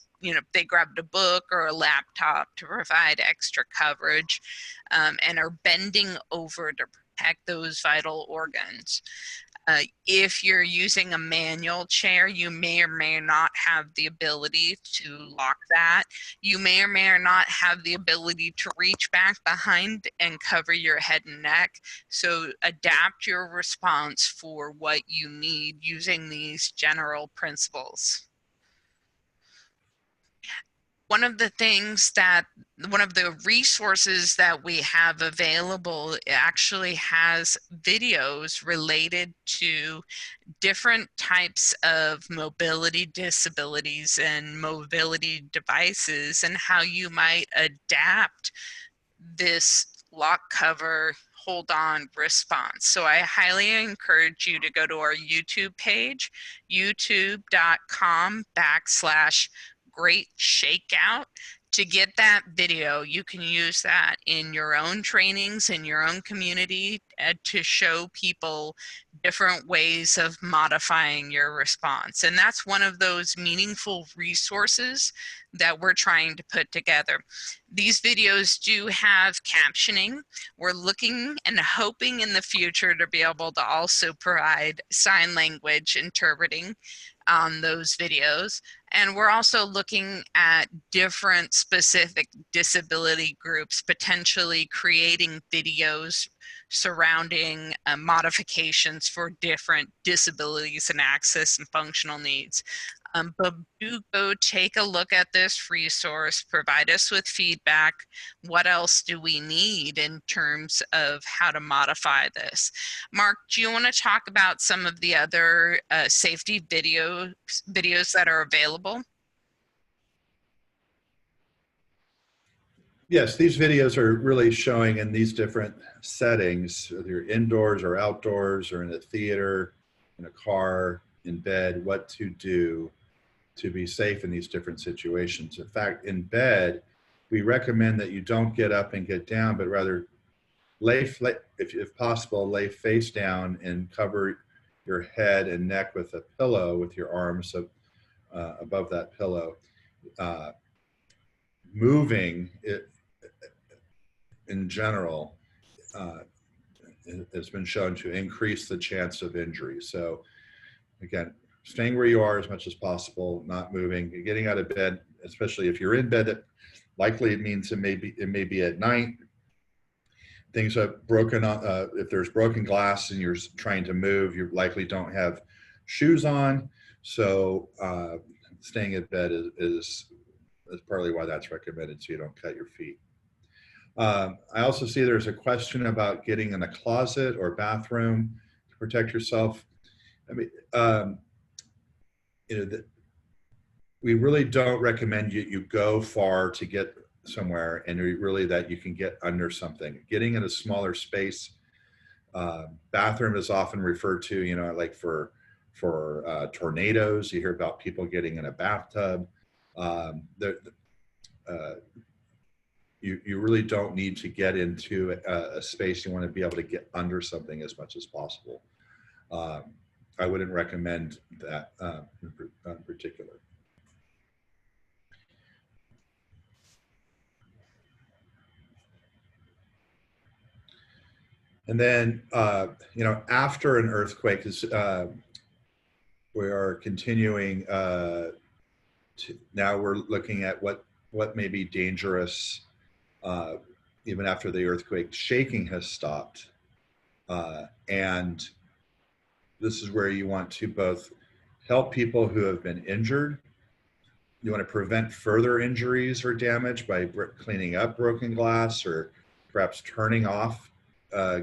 they grabbed a book or a laptop to provide extra coverage, and are bending over to protect those vital organs. If you're using a manual chair, you may or may not have the ability to lock that. You may or may not have the ability to reach back behind and cover your head and neck. So adapt your response for what you need using these general principles. One of the resources that we have available actually has videos related to different types of mobility disabilities and mobility devices and how you might adapt this lock, cover, hold on response. So I highly encourage you to go to our YouTube page, youtube.com/Great Shakeout. To get that video, you can use that in your own trainings, in your own community, to show people different ways of modifying your response. And that's one of those meaningful resources that we're trying to put together. These videos do have captioning. We're looking and hoping in the future to be able to also provide sign language interpreting on those videos. And we're also looking at different specific disability groups, potentially creating videos surrounding modifications for different disabilities and access and functional needs. But do go take a look at this resource, provide us with feedback. What else do we need in terms of how to modify this? Mark, do you want to talk about some of the other safety videos that are available? Yes, these videos are really showing in these different settings, whether you're indoors or outdoors or in a theater, in a car, in bed, what to do to be safe in these different situations. In fact, in bed, we recommend that you don't get up and get down, but rather if possible, lay face down and cover your head and neck with a pillow with your arms above that pillow. Moving it, in general, has been shown to increase the chance of injury. So again, staying where you are as much as possible, not moving, getting out of bed, especially if you're in bed. That likely it means it may be at night. Things have broken. If there's broken glass and you're trying to move, you likely don't have shoes on. So staying in bed is partly why that's recommended, so you don't cut your feet. I also see there's a question about getting in a closet or bathroom to protect yourself. I mean, we really don't recommend you go far to get somewhere, and really that you can get under something. Getting in a smaller space, bathroom is often referred to, like for tornadoes. You hear about people getting in a bathtub. You really don't need to get into a space. You want to be able to get under something as much as possible. I wouldn't recommend that in particular. And then, after an earthquake, we are continuing now we're looking at what may be dangerous even after the earthquake shaking has stopped. And this is where you want to both help people who have been injured. You want to prevent further injuries or damage by cleaning up broken glass, or perhaps turning off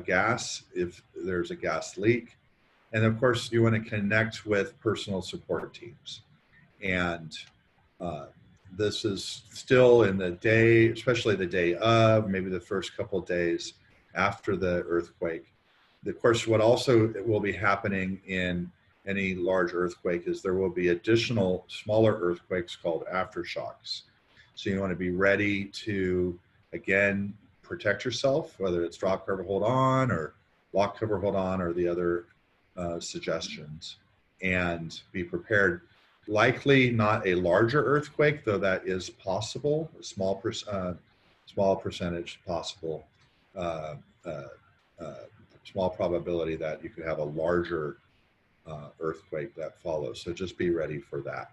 gas if there's a gas leak. And of course, you want to connect with personal support teams. And this is still in the day, especially the day of, maybe the first couple of days after the earthquake. Of course, what also will be happening in any large earthquake is there will be additional smaller earthquakes called aftershocks. So you want to be ready to, again, protect yourself, whether it's drop, cover, hold on, or lock, cover, hold on, or the other suggestions, and be prepared. Likely not a larger earthquake, though that is possible, a small percentage possible, small probability that you could have a larger earthquake that follows. So just be ready for that.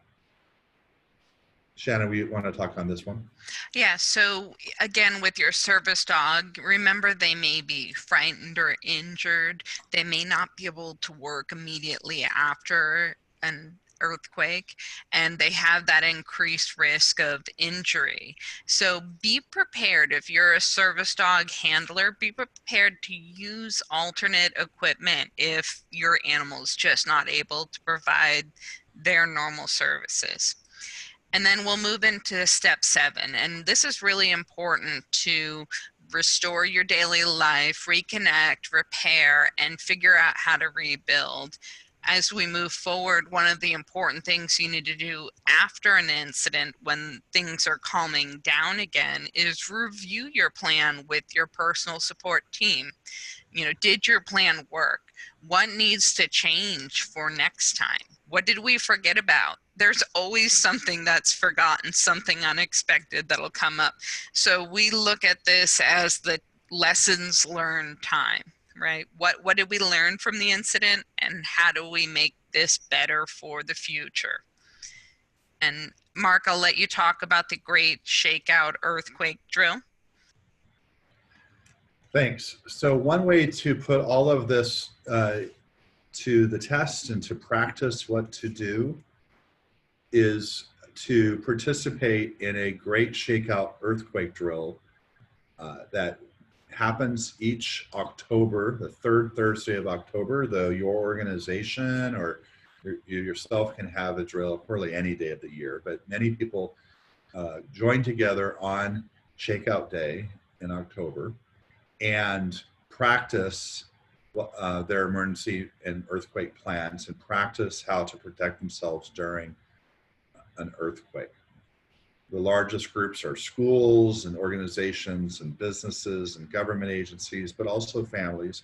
Shannon, we want to talk on this one? Yeah, so again, with your service dog, remember they may be frightened or injured. They may not be able to work immediately after an earthquake, and they have that increased risk of injury. So be prepared. If you're a service dog handler, be prepared to use alternate equipment if your animal is just not able to provide their normal services. And then we'll move into step 7. And this is really important to restore your daily life, reconnect, repair, and figure out how to rebuild. As we move forward, one of the important things you need to do after an incident, when things are calming down again, is review your plan with your personal support team. Did your plan work? What needs to change for next time? What did we forget about? There's always something that's forgotten, something unexpected that'll come up. So we look at this as the lessons learned time, right? What did we learn from the incident, and how do we make this better for the future? And Mark, I'll let you talk about the great shakeout earthquake drill. Thanks. So one way to put all of this to the test and to practice what to do is to participate in a great shakeout earthquake drill that happens each October, the third Thursday of October. Though your organization or you yourself can have a drill really any day of the year, but many people join together on shakeout day in October and practice their emergency and earthquake plans, and practice how to protect themselves during an earthquake. The largest groups are schools and organizations and businesses and government agencies, but also families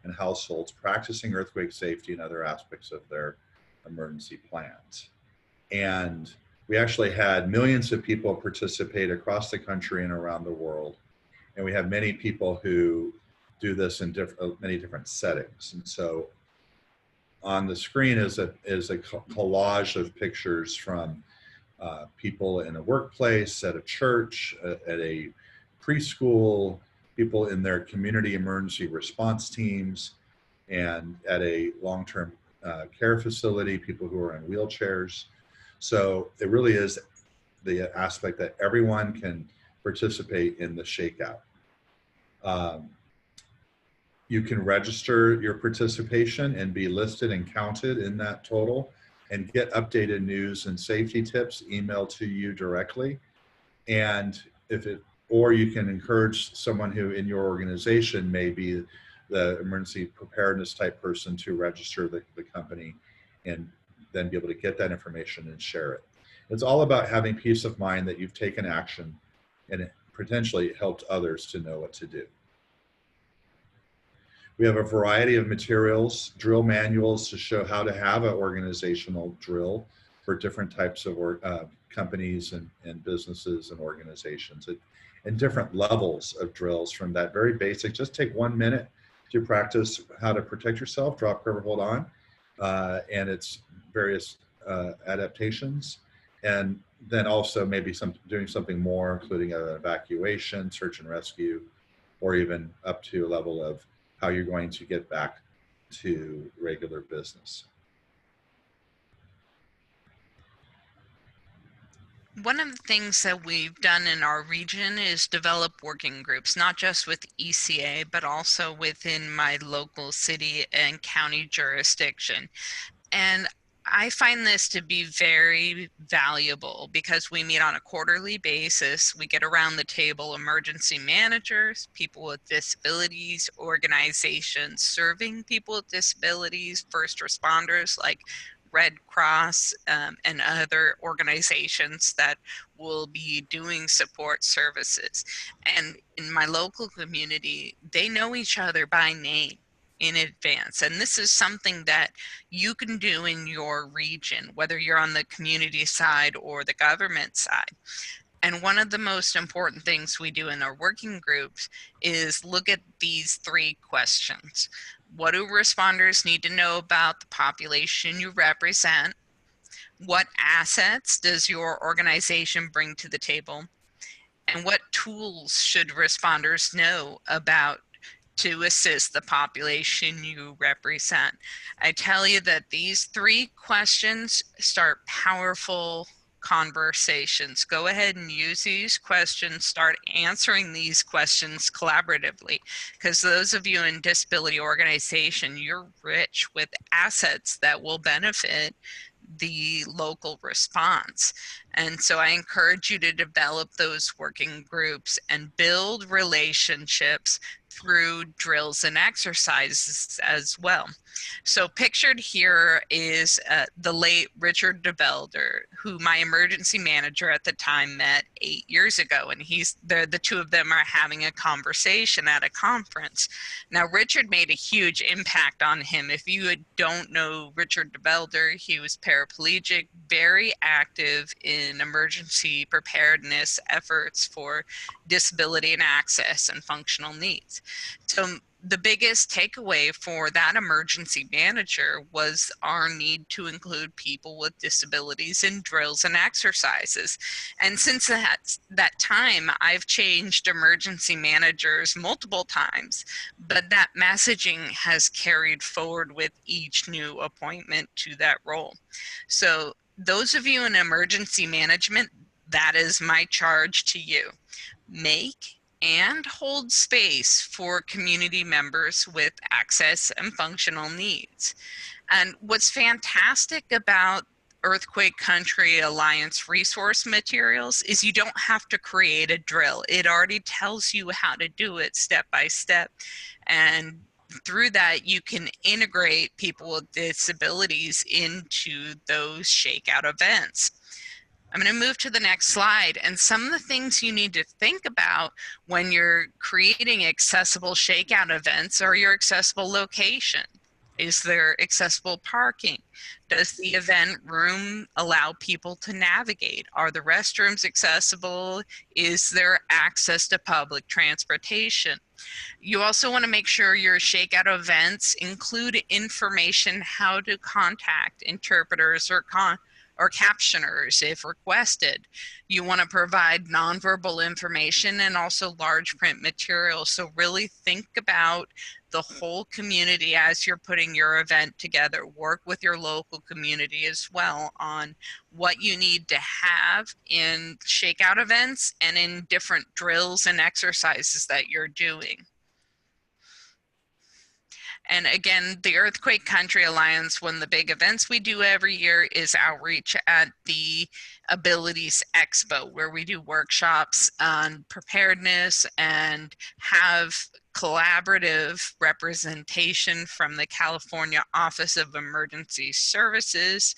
and households practicing earthquake safety and other aspects of their emergency plans. And we actually had millions of people participate across the country and around the world. And we have many people who do this in many different settings. And so on the screen is a collage of pictures from people in a workplace, at a church, at a preschool, people in their community emergency response teams, and at a long-term care facility, people who are in wheelchairs. So it really is the aspect that everyone can participate in the shakeout. You can register your participation and be listed and counted in that total and get updated news and safety tips emailed to you directly. And or you can encourage someone who in your organization may be the emergency preparedness type person to register the company and then be able to get that information and share it. It's all about having peace of mind that you've taken action and it potentially helped others to know what to do. We have a variety of materials, drill manuals to show how to have an organizational drill for different types of companies and businesses and organizations, and different levels of drills from that very basic, just take 1 minute to practice how to protect yourself, drop, cover, hold on, and its various adaptations. And then also maybe doing something more, including an evacuation, search and rescue, or even up to a level of how you're going to get back to regular business. One of the things that we've done in our region is develop working groups, not just with ECA, but also within my local city and county jurisdiction. And I find this to be very valuable because we meet on a quarterly basis. We get around the table emergency managers, people with disabilities, organizations serving people with disabilities, first responders like Red Cross and other organizations that will be doing support services. And in my local community, they know each other by name in advance. And this is something that you can do in your region, whether you're on the community side or the government side. And one of the most important things we do in our working groups is look at these 3 questions. What do responders need to know about the population you represent? What assets does your organization bring to the table? And what tools should responders know about to assist the population you represent? I tell you that these 3 questions start powerful conversations. Go ahead and use these questions, start answering these questions collaboratively, because those of you in disability organization, you're rich with assets that will benefit the local response. And so I encourage you to develop those working groups and build relationships through drills and exercises as well. So pictured here is the late Richard DeBelder, who my emergency manager at the time met 8 years ago, and the 2 of them are having a conversation at a conference. Now, Richard made a huge impact on him. If you don't know Richard DeBelder, he was paraplegic, very active in emergency preparedness efforts for disability and access and functional needs. So the biggest takeaway for that emergency manager was our need to include people with disabilities in drills and exercises. And since that time, I've changed emergency managers multiple times, but that messaging has carried forward with each new appointment to that role. So those of you in emergency management, that is my charge to you. Make and hold space for community members with access and functional needs. And what's fantastic about Earthquake Country Alliance resource materials is you don't have to create a drill. It already tells you how to do it step by step. And through that, you can integrate people with disabilities into those shakeout events. I'm going to move to the next slide, and some of the things you need to think about when you're creating accessible shakeout events are your accessible location. Is there accessible parking? Does the event room allow people to navigate? Are the restrooms accessible? Is there access to public transportation? You also want to make sure your shakeout events include information how to contact interpreters or captioners if requested. You want to provide nonverbal information and also large print material. So really think about the whole community as you're putting your event together. Work with your local community as well on what you need to have in shakeout events and in different drills and exercises that you're doing. And again, the Earthquake Country Alliance, one of the big events we do every year is outreach at the Abilities Expo, where we do workshops on preparedness and have collaborative representation from the California Office of Emergency Services,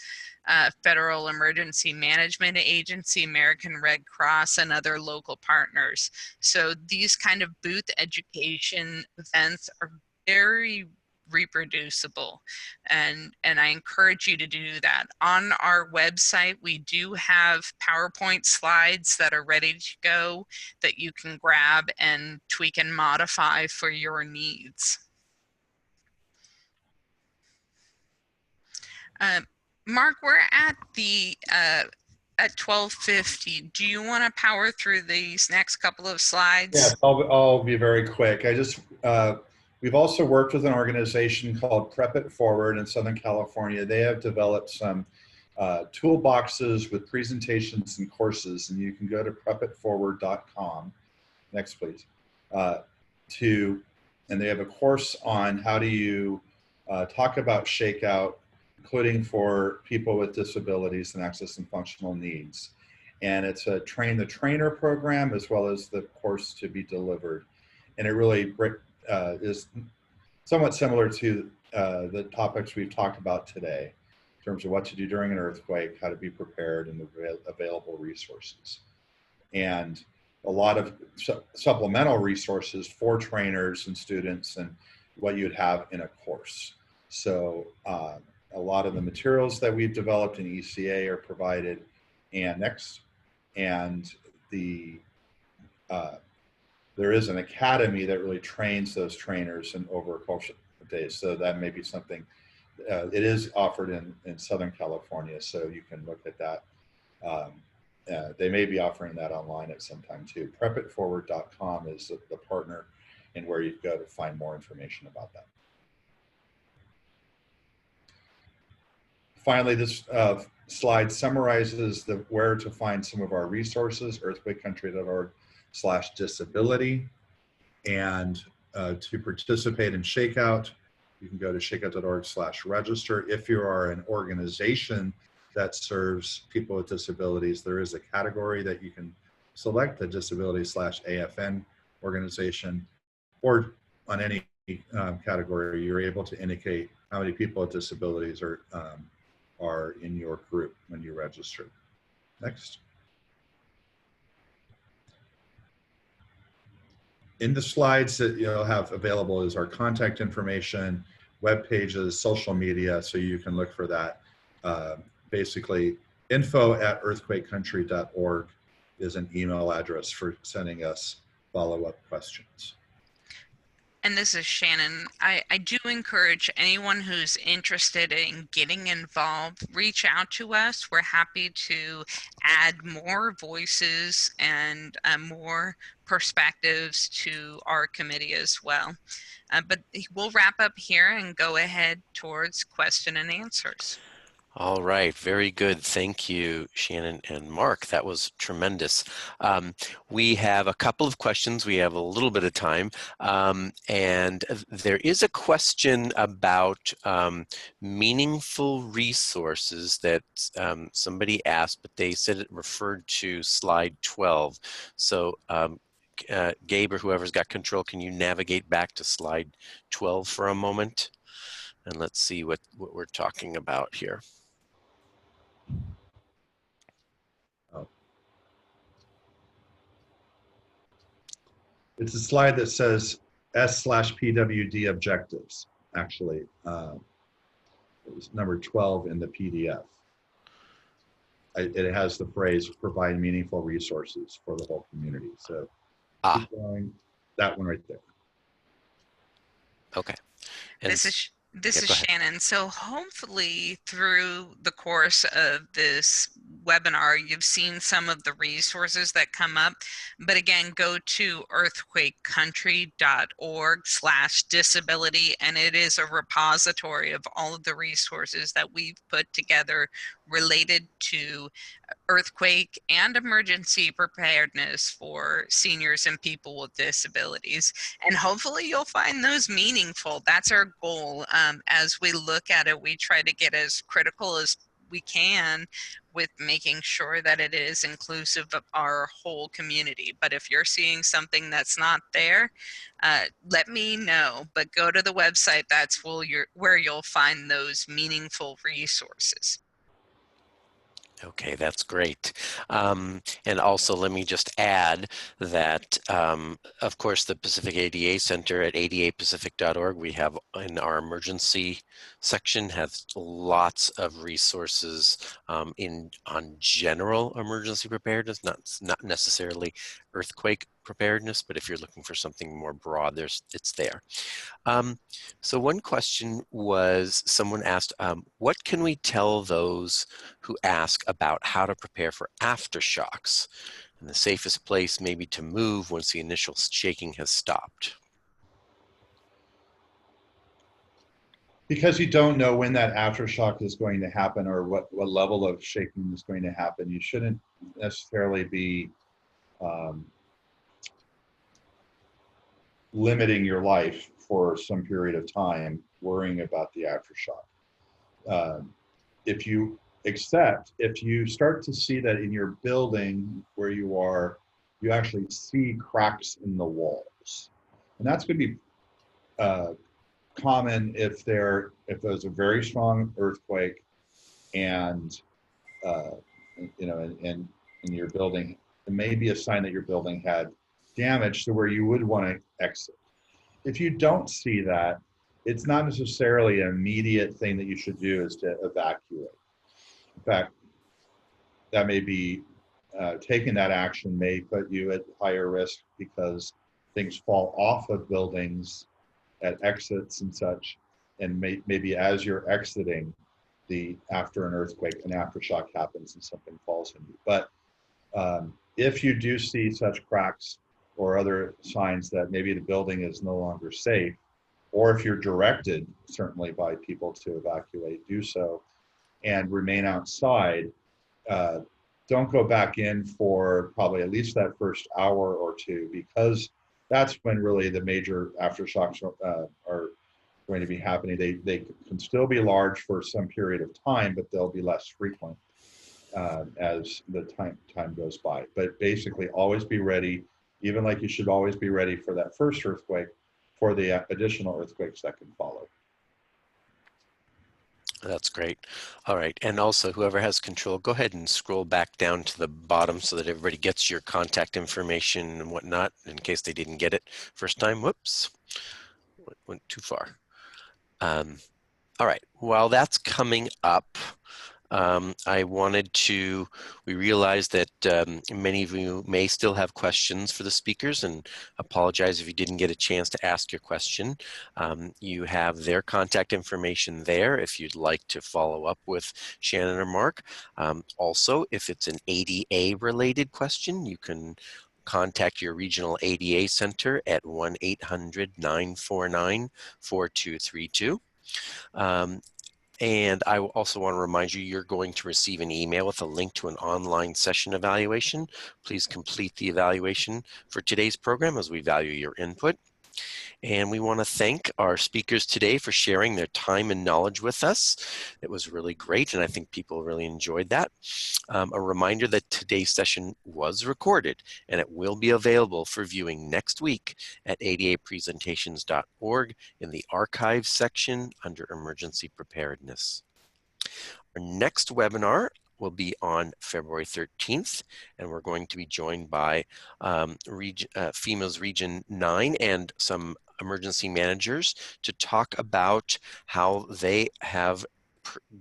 Federal Emergency Management Agency, American Red Cross, and other local partners. So these kind of booth education events are very reproducible, and I encourage you to do that. On our website, we do have PowerPoint slides that are ready to go that you can grab and tweak and modify for your needs. Mark, we're at 12:50. Do you want to power through these next couple of slides? Yes, I'll be very quick. We've also worked with an organization called Prep It Forward in Southern California. They have developed some toolboxes with presentations and courses, and you can go to prepitforward.com. Next, please. And they have a course on how do you talk about shakeout, including for people with disabilities and access and functional needs. And it's a train the trainer program as well as the course to be delivered. And it really is somewhat similar to the topics we've talked about today in terms of what to do during an earthquake, how to be prepared, and the available resources. And a lot of supplemental resources for trainers and students and what you'd have in a course. So a lot of the materials that we've developed in ECA are provided. And next, and there is an academy that really trains those trainers in over a course of days. So that may be something, it is offered in Southern California, so you can look at that. They may be offering that online at some time too. Prepitforward.com is the partner and where you go to find more information about that. Finally, this slide summarizes where to find some of our resources, earthquakecountry.org/disability. And to participate in Shakeout, you can go to shakeout.org/register. If you are an organization that serves people with disabilities, there is a category that you can select, the disability/AFN organization, or on any category, you're able to indicate how many people with disabilities are in your group when you register. Next. In the slides that you'll have available is our contact information, web pages, social media, so you can look for that. Basically, info@earthquakecountry.org is an email address for sending us follow-up questions. And this is Shannon. I do encourage anyone who's interested in getting involved, reach out to us. We're happy to add more voices and more perspectives to our committee as well. But we'll wrap up here and go ahead towards question and answers. All right, very good. Thank you, Shannon and Mark. That was tremendous. We have a couple of questions. We have a little bit of time. And there is a question about meaningful resources that somebody asked, but they said it referred to slide 12. So Gabe or whoever's got control, can you navigate back to slide 12 for a moment? And let's see what we're talking about here. It's a slide that says S/PWD objectives. actually. It was number 12 in the PDF. It has the phrase "provide meaningful resources for the whole community." So keep going. That one right there. Okay. And This yeah, is go ahead. Shannon. So hopefully through the course of this webinar, you've seen some of the resources that come up. But again, go to earthquakecountry.org/disability, and it is a repository of all of the resources that we've put together related to earthquake and emergency preparedness for seniors and people with disabilities. And hopefully you'll find those meaningful. That's our goal. As we look at it, we try to get as critical as we can with making sure that it is inclusive of our whole community. But if you're seeing something that's not there, let me know. But go to the website. That's where you'll find those meaningful resources. Okay, that's great. And also, let me just add that, of course, the Pacific ADA Center at adapacific.org, we have in our emergency section, has lots of resources on general emergency preparedness, not necessarily earthquake preparedness, but if you're looking for something more broad, it's there. So one question was, someone asked, what can we tell those who ask about how to prepare for aftershocks and the safest place maybe to move once the initial shaking has stopped? Because you don't know when that aftershock is going to happen or what level of shaking is going to happen, you shouldn't necessarily be limiting your life for some period of time worrying about the aftershock. If you start to see that in your building where you are, you actually see cracks in the walls, and that's going to be common if there's a very strong earthquake and in your building, it may be a sign that your building had damage to where you would want to exit. If you don't see that, it's not necessarily an immediate thing that you should do is to evacuate. In fact, that may be taking that action may put you at higher risk because things fall off of buildings at exits and such, and maybe as you're exiting, after an earthquake, an aftershock happens and something falls on you. But if you do see such cracks or other signs that maybe the building is no longer safe, or if you're directed certainly by people to evacuate, do so and remain outside. Don't go back in for probably at least that first hour or two, because that's when really the major aftershocks are going to be happening. They can still be large for some period of time, but they'll be less frequent as the time goes by. But basically, always be ready, even like you should always be ready for that first earthquake, for the additional earthquakes that can follow. That's great. All right. And also, whoever has control, go ahead and scroll back down to the bottom so that everybody gets your contact information and whatnot in case they didn't get it first time. Whoops, went too far. All right. While that's coming up, we realized that many of you may still have questions for the speakers, and apologize if you didn't get a chance to ask your question. You have their contact information there if you'd like to follow up with Shannon or Mark. Also, if it's an ADA related question, you can contact your regional ADA center at 1-800-949-4232. And I also want to remind you, you're going to receive an email with a link to an online session evaluation. Please complete the evaluation for today's program, as we value your input. And we want to thank our speakers today for sharing their time and knowledge with us. It was really great, and I think people really enjoyed that. A reminder that today's session was recorded, and it will be available for viewing next week at adapresentations.org in the archives section under emergency preparedness. Our next webinar will be on February 13th, and we're going to be joined by FEMA's Region 9 and some emergency managers to talk about how they have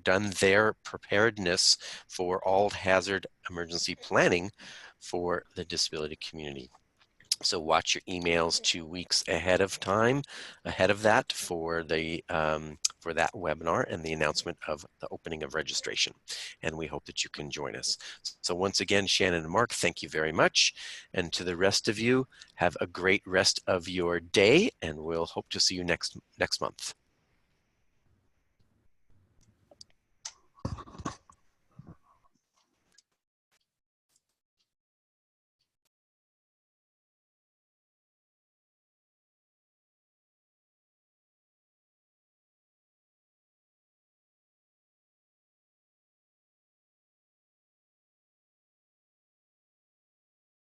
done their preparedness for all hazard emergency planning for the disability community. So watch your emails 2 weeks ahead of time, ahead of that for the for that webinar and the announcement of the opening of registration. And we hope that you can join us. So once again, Shannon and Mark, thank you very much. And to the rest of you, have a great rest of your day, and we'll hope to see you next month.